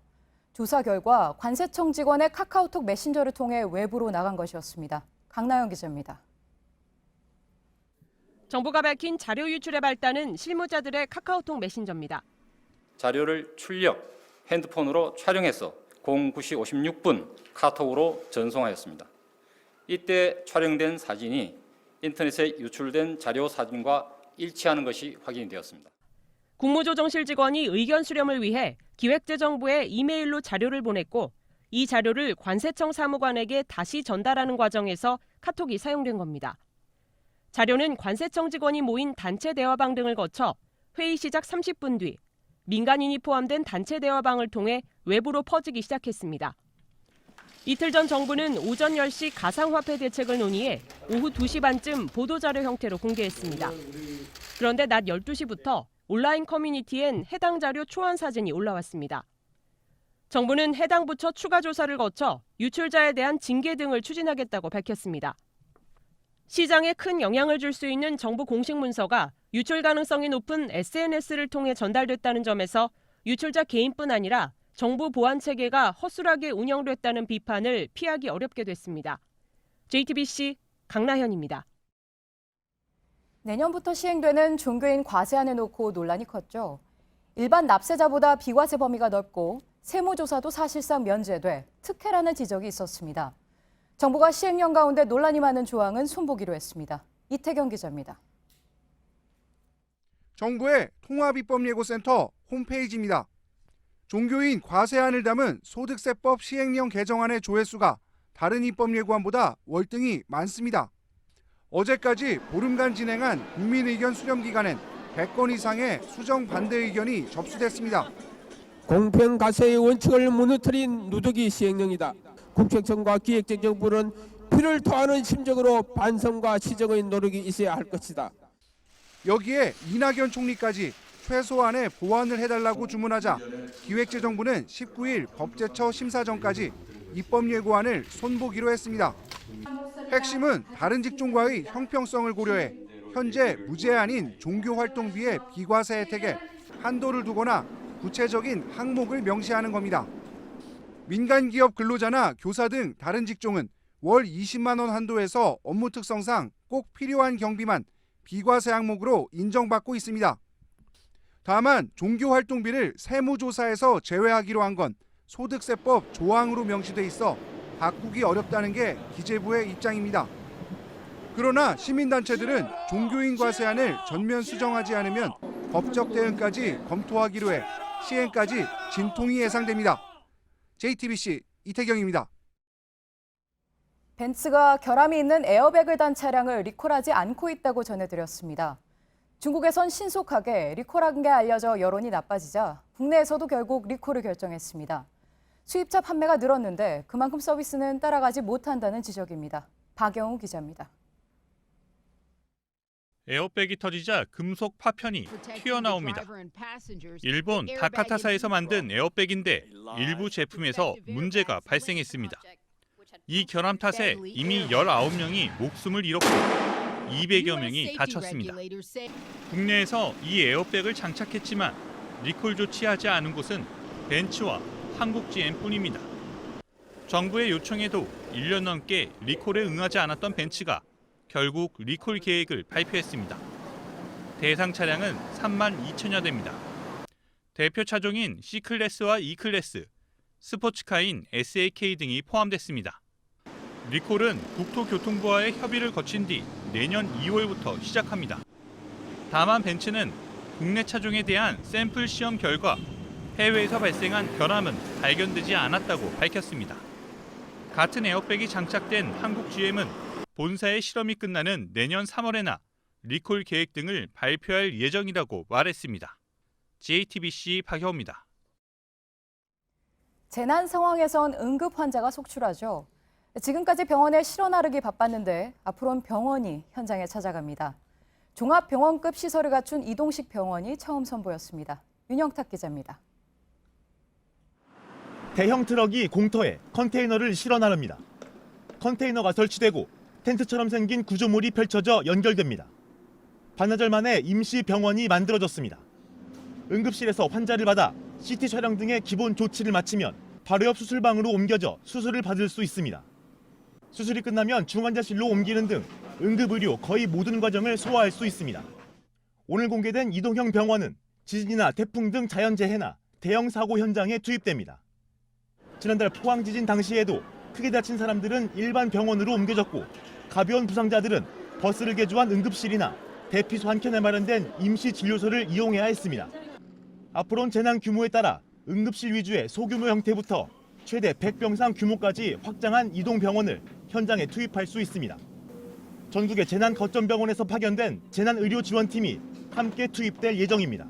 조사 결과 관세청 직원의 카카오톡 메신저를 통해 외부로 나간 것이었습니다. 강나영 기자입니다. 정부가 밝힌 자료 유출의 발단은 실무자들의 카카오톡 메신저입니다. 자료를 출력, 핸드폰으로 촬영해서 09시 56분 카톡으로 전송하였습니다. 이때 촬영된 사진이 인터넷에 유출된 자료 사진과 일치하는 것이 확인이 되었습니다. 국무조정실 직원이 의견 수렴을 위해 기획재정부에 이메일로 자료를 보냈고 이 자료를 관세청 사무관에게 다시 전달하는 과정에서 카톡이 사용된 겁니다. 자료는 관세청 직원이 모인 단체 대화방 등을 거쳐 회의 시작 30분 뒤 민간인이 포함된 단체 대화방을 통해 외부로 퍼지기 시작했습니다. 이틀 전 정부는 오전 10시 가상화폐 대책을 논의해 오후 2시 반쯤 보도자료 형태로 공개했습니다. 그런데 낮 12시부터 온라인 커뮤니티엔 해당 자료 초안 사진이 올라왔습니다. 정부는 해당 부처 추가 조사를 거쳐 유출자에 대한 징계 등을 추진하겠다고 밝혔습니다. 시장에 큰 영향을 줄 수 있는 정부 공식 문서가 유출 가능성이 높은 SNS를 통해 전달됐다는 점에서 유출자 개인뿐 아니라 정부 보안 체계가 허술하게 운영됐다는 비판을 피하기 어렵게 됐습니다. JTBC 강나현입니다. 내년부터 시행되는 종교인 과세안을 놓고 논란이 컸죠. 일반 납세자보다 비과세 범위가 넓고 세무조사도 사실상 면제돼 특혜라는 지적이 있었습니다. 정부가 시행령 가운데 논란이 많은 조항은 손보기로 했습니다. 이태경 기자입니다. 정부의 통합입법예고센터 홈페이지입니다. 종교인 과세안을 담은 소득세법 시행령 개정안의 조회수가 다른 입법예고안보다 월등히 많습니다. 어제까지 보름간 진행한 국민의견 수렴기간엔 100건 이상의 수정 반대 의견이 접수됐습니다. 공평과세의 원칙을 무너뜨린 누더기 시행령이다. 국세청과 기획재정부는 피를 토하는 심정으로 반성과 시정의 노력이 있어야 할 것이다. 여기에 이낙연 총리까지 최소한의 보완을 해달라고 주문하자 기획재정부는 19일 법제처 심사 전까지 입법예고안을 손보기로 했습니다. 핵심은 다른 직종과의 형평성을 고려해 현재 무제한인 종교활동비의 비과세 혜택에 한도를 두거나 구체적인 항목을 명시하는 겁니다. 민간기업 근로자나 교사 등 다른 직종은 월 20만 원 한도에서 업무 특성상 꼭 필요한 경비만 비과세 항목으로 인정받고 있습니다. 다만 종교활동비를 세무조사에서 제외하기로 한 건 소득세법 조항으로 명시돼 있어 바꾸기 어렵다는 게 기재부의 입장입니다. 그러나 시민단체들은 종교인 과세안을 전면 수정하지 않으면 법적 대응까지 검토하기로 해 시행까지 진통이 예상됩니다. JTBC 이태경입니다. 벤츠가 결함이 있는 에어백을 단 차량을 리콜하지 않고 있다고 전해드렸습니다. 중국에선 신속하게 리콜한 게 알려져 여론이 나빠지자 국내에서도 결국 리콜을 결정했습니다. 수입차 판매가 늘었는데 그만큼 서비스는 따라가지 못한다는 지적입니다. 박영우 기자입니다. 에어백이 터지자 금속 파편이 튀어나옵니다. 일본 다카타사에서 만든 에어백인데 일부 제품에서 문제가 발생했습니다. 이 결함 탓에 이미 19명이 목숨을 잃었고 200여 명이 다쳤습니다. 국내에서 이 에어백을 장착했지만 리콜 조치하지 않은 곳은 벤츠와 한국 GM뿐입니다. 정부의 요청에도 1년 넘게 리콜에 응하지 않았던 벤츠가 결국 리콜 계획을 발표했습니다. 대상 차량은 3만 2천여 대입니다. 대표 차종인 C클래스와 E클래스, 스포츠카인 SAK 등이 포함됐습니다. 리콜은 국토교통부와의 협의를 거친 뒤 내년 2월부터 시작합니다. 다만 벤츠는 국내 차종에 대한 샘플 시험 결과 해외에서 발생한 결함은 발견되지 않았다고 밝혔습니다. 같은 에어백이 장착된 한국 GM은 본사의 실험이 끝나는 내년 3월에나 리콜 계획 등을 발표할 예정이라고 말했습니다. JTBC 박효입니다. 재난 상황에선 응급 환자가 속출하죠. 지금까지 병원에 실어 나르기 바빴는데 앞으로는 병원이 현장에 찾아갑니다. 종합병원급 시설을 갖춘 이동식 병원이 처음 선보였습니다. 윤영탁 기자입니다. 대형 트럭이 공터에 컨테이너를 실어 나릅니다. 컨테이너가 설치되고 텐트처럼 생긴 구조물이 펼쳐져 연결됩니다. 반나절 만에 임시 병원이 만들어졌습니다. 응급실에서 환자를 받아 CT 촬영 등의 기본 조치를 마치면 바로 옆 수술방으로 옮겨져 수술을 받을 수 있습니다. 수술이 끝나면 중환자실로 옮기는 등 응급의료 거의 모든 과정을 소화할 수 있습니다. 오늘 공개된 이동형 병원은 지진이나 태풍 등 자연재해나 대형 사고 현장에 투입됩니다. 지난달 포항 지진 당시에도 크게 다친 사람들은 일반 병원으로 옮겨졌고 가벼운 부상자들은 버스를 개조한 응급실이나 대피소 한켠에 마련된 임시 진료소를 이용해야 했습니다. 앞으로는 재난 규모에 따라 응급실 위주의 소규모 형태부터 최대 100병상 규모까지 확장한 이동병원을 현장에 투입할 수 있습니다. 전국의 재난 거점 병원에서 파견된 재난의료지원팀이 함께 투입될 예정입니다.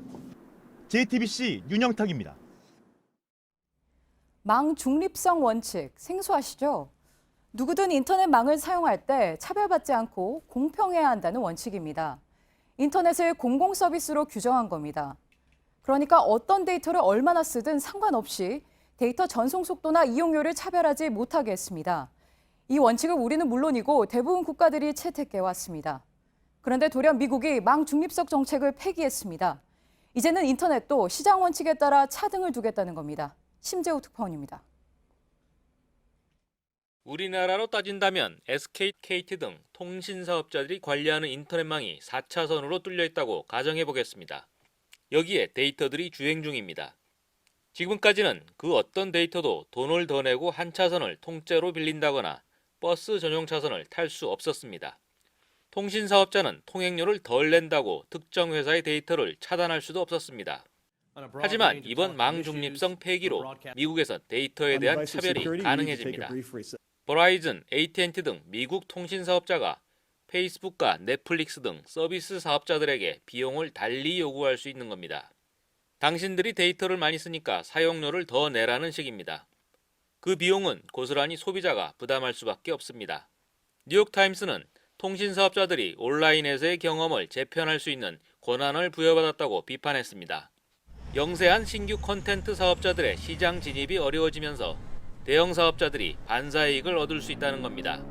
JTBC 윤영탁입니다. 망 중립성 원칙 생소하시죠? 누구든 인터넷망을 사용할 때 차별받지 않고 공평해야 한다는 원칙입니다. 인터넷을 공공 서비스로 규정한 겁니다. 그러니까 어떤 데이터를 얼마나 쓰든 상관없이 데이터 전송 속도나 이용료를 차별하지 못하게 했습니다. 이 원칙을 우리는 물론이고 대부분 국가들이 채택해 왔습니다. 그런데 돌연 미국이 망 중립성 정책을 폐기했습니다. 이제는 인터넷도 시장 원칙에 따라 차등을 두겠다는 겁니다. 심재우 특파원입니다. 우리나라로 따진다면 SK, KT 등 통신사업자들이 관리하는 인터넷망이 4차선으로 뚫려 있다고 가정해 보겠습니다. 여기에 데이터들이 주행 중입니다. 지금까지는 그 어떤 데이터도 돈을 더 내고 한 차선을 통째로 빌린다거나 버스 전용 차선을 탈 수 없었습니다. 통신사업자는 통행료를 덜 낸다고 특정 회사의 데이터를 차단할 수도 없었습니다. 하지만 이번 망 중립성 폐기로 미국에서 데이터에 대한 차별이 가능해집니다. 버라이즌, AT&T 등 미국 통신사업자가 페이스북과 넷플릭스 등 서비스 사업자들에게 비용을 달리 요구할 수 있는 겁니다. 당신들이 데이터를 많이 쓰니까 사용료를 더 내라는 식입니다. 그 비용은 고스란히 소비자가 부담할 수밖에 없습니다. 뉴욕타임스는 통신사업자들이 온라인에서의 경험을 재편할 수 있는 권한을 부여받았다고 비판했습니다. 영세한 신규 콘텐츠 사업자들의 시장 진입이 어려워지면서 대형 사업자들이 반사이익을 얻을 수 있다는 겁니다.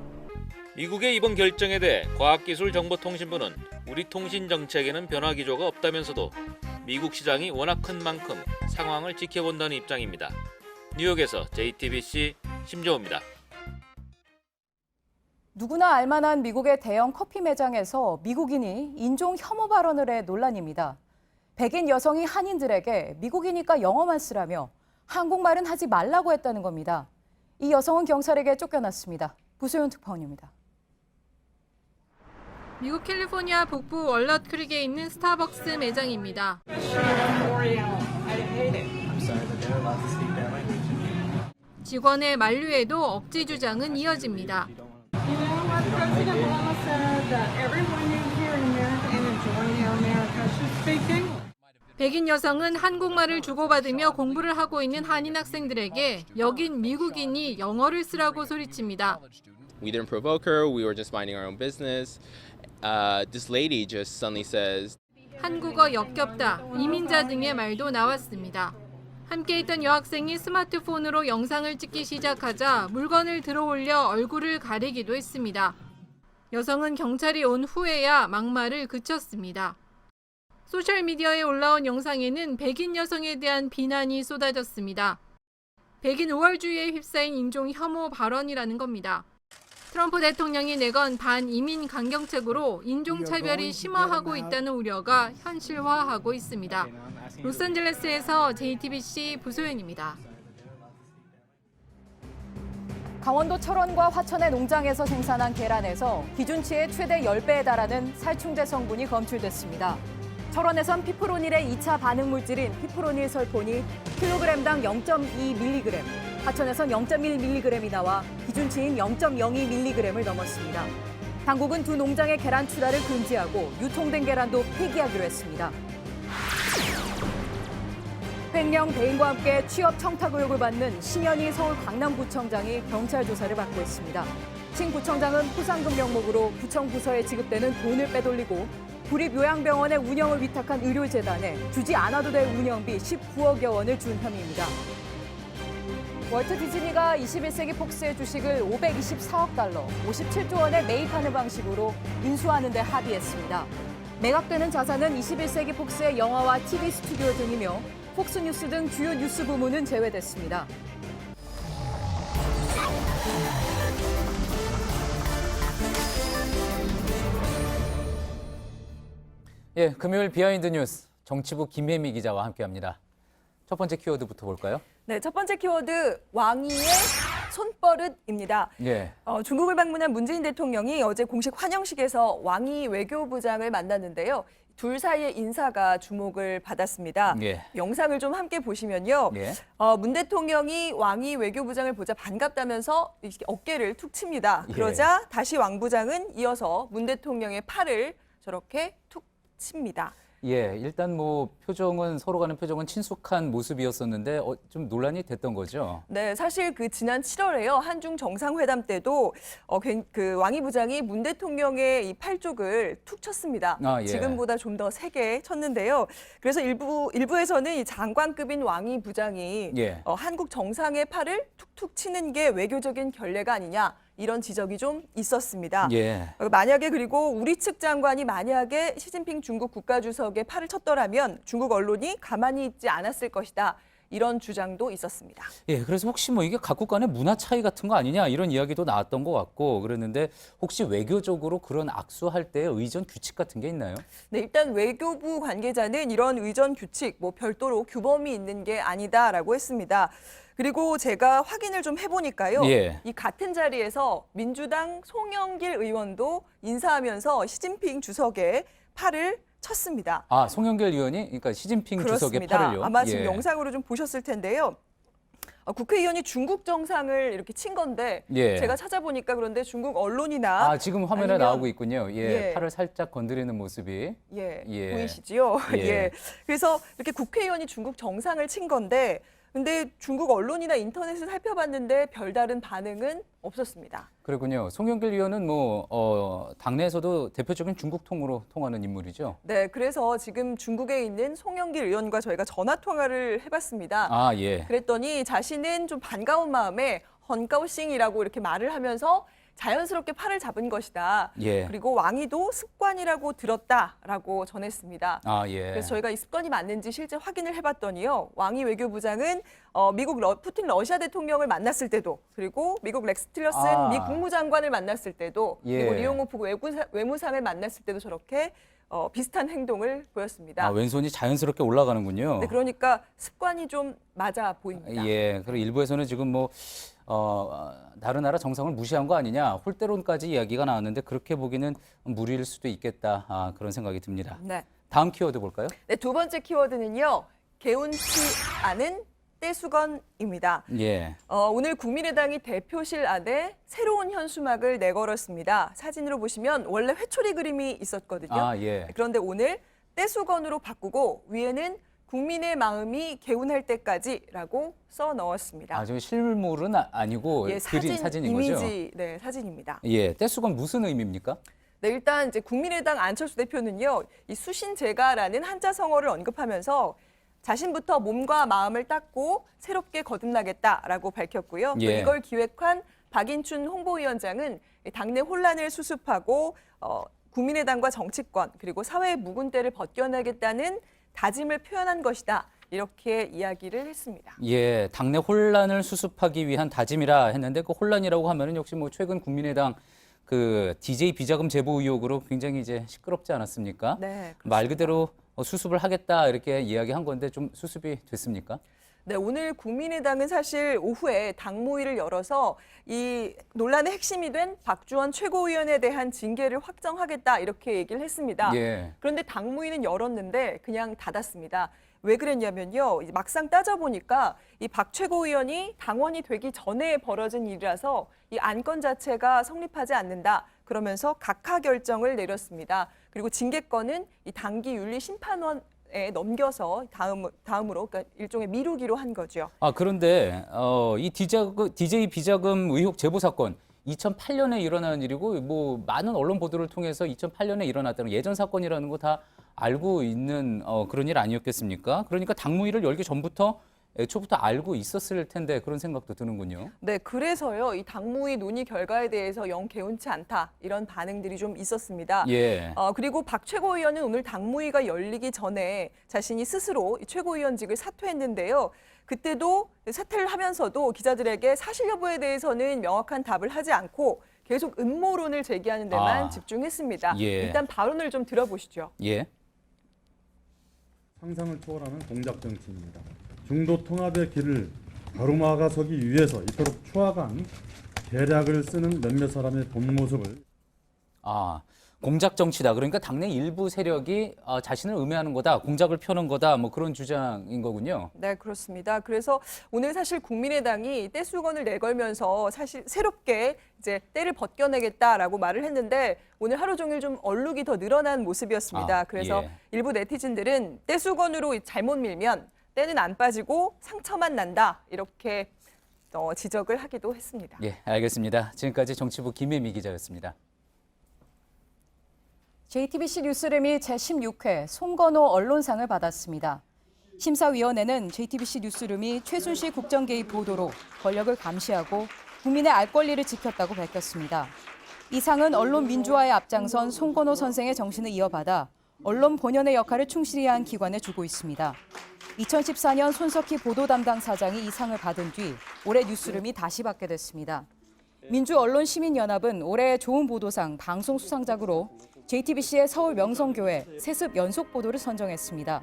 미국의 이번 결정에 대해 과학기술정보통신부는 우리 통신 정책에는 변화 기조가 없다면서도 미국 시장이 워낙 큰 만큼 상황을 지켜본다는 입장입니다. 뉴욕에서 JTBC 심재호입니다. 누구나 알만한 미국의 대형 커피 매장에서 미국인이 인종 혐오 발언을 해 논란입니다. 백인 여성이 한인들에게 미국이니까 영어만 쓰라며 한국말은 하지 말라고 했다는 겁니다. 이 여성은 경찰에게 쫓겨났습니다. 부소연 특파원입니다. 미국 캘리포니아 북부 월넛 크릭에 있는 스타벅스 매장입니다. 직원의 만류에도 억지 주장은 이어집니다. 백인 여성은 한국말을 주고받으며 공부를 하고 있는 한인 학생들에게 여긴 미국인이 영어를 쓰라고 소리칩니다. We didn't provoke her. We were just minding our own business. This lady just suddenly says. 한국어 역겹다, 이민자 등의 말도 나왔습니다. 함께 있던 여학생이 스마트폰으로 영상을 찍기 시작하자 물건을 들어 올려 얼굴을 가리기도 했습니다. 여성은 경찰이 온 후에야 막말을 그쳤습니다. 소셜미디어에 올라온 영상에는 백인 여성에 대한 비난이 쏟아졌습니다. 백인 우월주의에 휩싸인 인종 혐오 발언이라는 겁니다. 트럼프 대통령이 내건 반이민 강경책으로 인종차별이 심화하고 있다는 우려가 현실화하고 있습니다. 로스앤젤레스에서 JTBC 부소연입니다. 강원도 철원과 화천의 농장에서 생산한 계란에서 기준치의 최대 10배에 달하는 살충제 성분이 검출됐습니다. 철원에선 피프로닐의 2차 반응 물질인 피프로닐 설폰이 킬로그램당 0.2mg, 화천에선 0.1mg이 나와 기준치인 0.02mg을 넘었습니다. 당국은 두 농장의 계란 출하를 금지하고 유통된 계란도 폐기하기로 했습니다. 횡령 배임과 함께 취업 청탁 의혹을 받는 신현희 서울 강남구청장이 경찰 조사를 받고 있습니다. 신 구청장은 포상금 명목으로 구청 부서에 지급되는 돈을 빼돌리고 구립요양병원의 운영을 위탁한 의료재단에 주지 않아도 될 운영비 19억여 원을 준 혐의입니다. 월트 디즈니가 21세기 폭스의 주식을 524억 달러, 57조 원에 매입하는 방식으로 인수하는 데 합의했습니다. 매각되는 자산은 21세기 폭스의 영화와 TV 스튜디오 등이며 폭스뉴스 등 주요 뉴스 부문은 제외됐습니다. 예, 금요일 비하인드 뉴스 정치부 김혜미 기자와 함께합니다. 첫 번째 키워드부터 볼까요? 네, 첫 번째 키워드 왕위의 손버릇입니다. 예. 중국을 방문한 문재인 대통령이 어제 공식 환영식에서 왕위 외교부장을 만났는데요. 둘 사이의 인사가 주목을 받았습니다. 예. 영상을 좀 함께 보시면요. 예. 문 대통령이 왕이 외교부장을 보자 반갑다면서 이렇게 어깨를 툭 칩니다. 예. 그러자 다시 왕 부장은 이어서 문 대통령의 팔을 저렇게 툭 칩니다. 예, 일단 뭐 표정은 서로 간의 표정은 친숙한 모습이었었는데 좀 논란이 됐던 거죠. 네, 사실 그 지난 7월에요. 한중 정상회담 때도 그 왕이 부장이 문 대통령의 이 팔 쪽을 툭 쳤습니다. 아, 예. 지금보다 좀 더 세게 쳤는데요. 그래서 일부에서는 이 장관급인 왕이 부장이 예. 한국 정상의 팔을 툭툭 치는 게 외교적인 결례가 아니냐. 이런 지적이 좀 있었습니다. 예. 만약에 그리고 우리 측 장관이 만약에 시진핑 중국 국가주석의 팔을 쳤더라면 중국 언론이 가만히 있지 않았을 것이다. 이런 주장도 있었습니다. 예, 그래서 혹시 뭐 이게 각국 간의 문화 차이 같은 거 아니냐 이런 이야기도 나왔던 것 같고 그랬는데 혹시 외교적으로 그런 악수할 때의 의전 규칙 같은 게 있나요? 네, 일단 외교부 관계자는 이런 의전 규칙, 뭐 별도로 규범이 있는 게 아니다라고 했습니다. 그리고 제가 확인을 좀 해보니까요. 예. 이 같은 자리에서 민주당 송영길 의원도 인사하면서 시진핑 주석의 팔을 쳤습니다. 아, 송영길 의원이 그러니까 시진핑 주석의 그렇습니다. 팔을요? 아마 지금 예. 영상으로 좀 보셨을 텐데요. 국회의원이 중국 정상을 이렇게 친 건데 예. 제가 찾아보니까 그런데 중국 언론이나 지금 화면에 아니면 나오고 있군요. 예, 예. 팔을 살짝 건드리는 모습이. 예, 예. 보이시지요? 예. 예. 그래서 이렇게 국회의원이 중국 정상을 친 건데 근데 중국 언론이나 인터넷을 살펴봤는데 별다른 반응은 없었습니다. 그렇군요. 송영길 의원은 뭐 당내에서도 대표적인 중국 통으로 통하는 인물이죠. 네, 그래서 지금 중국에 있는 송영길 의원과 저희가 전화 통화를 해봤습니다. 아, 예. 그랬더니 자신은 좀 반가운 마음에 헌가오싱이라고 이렇게 말을 하면서 자연스럽게 팔을 잡은 것이다. 예. 그리고 왕이도 습관이라고 들었다라고 전했습니다. 아, 예. 그래서 저희가 이 습관이 맞는지 실제 확인을 해봤더니요. 왕이 외교부장은 미국 푸틴 러시아 대통령을 만났을 때도 그리고 미국 렉스 틸러슨 미 국무장관을 만났을 때도 예. 그리고 리용호프 외무상을 만났을 때도 저렇게 비슷한 행동을 보였습니다. 아, 왼손이 자연스럽게 올라가는군요. 네, 그러니까 습관이 좀 맞아 보입니다. 예, 그리고 일부에서는 지금 뭐 다른 나라 정상을 무시한 거 아니냐 홀대론까지 이야기가 나왔는데 그렇게 보기는 무리일 수도 있겠다 그런 생각이 듭니다. 네. 다음 키워드 볼까요? 네, 두 번째 키워드는요. 개운치 않은 떼수건입니다. 예. 오늘 국민의당이 대표실 안에 새로운 현수막을 내걸었습니다. 사진으로 보시면 원래 회초리 그림이 있었거든요. 아, 예. 그런데 오늘 떼수건으로 바꾸고 위에는 국민의 마음이 개운할 때까지라고 써 넣었습니다. 아, 저 실물은 아니고 예, 사진인 거죠? 이미지, 네, 사진입니다. 예, 떼수건 무슨 의미입니까? 네, 일단 이제 국민의당 안철수 대표는요, 이 수신제가라는 한자 성어를 언급하면서 자신부터 몸과 마음을 닦고 새롭게 거듭나겠다라고 밝혔고요. 또 예. 이걸 기획한 박인춘 홍보위원장은 당내 혼란을 수습하고 국민의당과 정치권 그리고 사회의 묵은때를 벗겨내겠다는 다짐을 표현한 것이다. 이렇게 이야기를 했습니다. 예, 당내 혼란을 수습하기 위한 다짐이라 했는데 그 혼란이라고 하면은 역시 뭐 최근 국민의당 그 DJ 비자금 제보 의혹으로 굉장히 이제 시끄럽지 않았습니까? 네, 말 그대로 수습을 하겠다 이렇게 이야기한 건데 좀 수습이 됐습니까? 네, 오늘 국민의당은 사실 오후에 당무위를 열어서 이 논란의 핵심이 된 박주원 최고위원에 대한 징계를 확정하겠다 이렇게 얘기를 했습니다. 예. 그런데 당무위는 열었는데 그냥 닫았습니다. 왜 그랬냐면요. 막상 따져보니까 이 박 최고위원이 당원이 되기 전에 벌어진 일이라서 이 안건 자체가 성립하지 않는다. 그러면서 각하 결정을 내렸습니다. 그리고 징계권은 이 당기 윤리 심판원에 넘겨서 다음으로 그러니까 일종의 미루기로 한 거죠. 아, 그런데 이 DJ 비자금 의혹 제보 사건 2008년에 일어난 일이고 뭐 많은 언론 보도를 통해서 2008년에 일어났다는 예전 사건이라는 거 다 알고 있는 그런 일 아니었겠습니까? 그러니까 당무위를 열기 전부터 애초부터 알고 있었을 텐데 그런 생각도 드는군요. 네, 그래서요. 이 당무위 논의 결과에 대해서 영 개운치 않다. 이런 반응들이 좀 있었습니다. 예. 그리고 박 최고위원은 오늘 당무위가 열리기 전에 자신이 스스로 최고위원직을 사퇴했는데요. 그때도 사퇴를 하면서도 기자들에게 사실 여부에 대해서는 명확한 답을 하지 않고 계속 음모론을 제기하는 데만 집중했습니다. 예. 일단 발언을 좀 들어보시죠. 예. 상상을 초월하는 공작 정치입니다. 중도 통합의 길을 가로막아서기 위해서 이토록 추악한 계략을 쓰는 몇몇 사람의 본 모습을 공작 정치다. 그러니까 당내 일부 세력이 자신을 음해하는 거다, 공작을 펴는 거다, 뭐 그런 주장인 거군요. 네, 그렇습니다. 그래서 오늘 사실 국민의당이 떼수건을 내걸면서 사실 새롭게 이제 때를 벗겨내겠다라고 말을 했는데 오늘 하루 종일 좀 얼룩이 더 늘어난 모습이었습니다. 그래서 예. 일부 네티즌들은 떼수건으로 잘못 밀면 때는 안 빠지고 상처만 난다 이렇게 지적을 하기도 했습니다. 예, 알겠습니다. 지금까지 정치부 김혜미 기자였습니다. JTBC 뉴스룸이 제16회 송건호 언론상을 받았습니다. 심사위원회는 JTBC 뉴스룸이 최순실 국정 개입 보도로 권력을 감시하고 국민의 알 권리를 지켰다고 밝혔습니다. 이 상은 언론 민주화에 앞장선 송건호 선생의 정신을 이어받아 언론 본연의 역할을 충실히 한 기관에 주고 있습니다. 2014년 손석희 보도 담당 사장이 이 상을 받은 뒤 올해 뉴스룸이 다시 받게 됐습니다. 민주언론시민연합은 올해 좋은 보도상 방송 수상작으로 JTBC의 서울 명성교회 세습 연속 보도를 선정했습니다.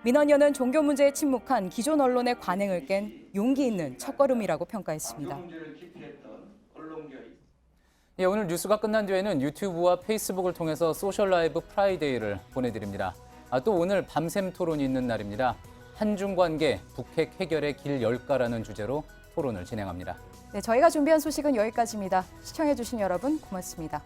민원연은 종교 문제에 침묵한 기존 언론의 관행을 깬 용기 있는 첫걸음이라고 평가했습니다. 예, 오늘 뉴스가 끝난 뒤에는 유튜브와 페이스북을 통해서 소셜 라이브 프라이데이를 보내드립니다. 또 오늘 밤샘 토론이 있는 날입니다. 한중 관계, 북핵 해결의 길 열까라는 주제로 토론을 진행합니다. 네, 저희가 준비한 소식은 여기까지입니다. 시청해주신 여러분 고맙습니다.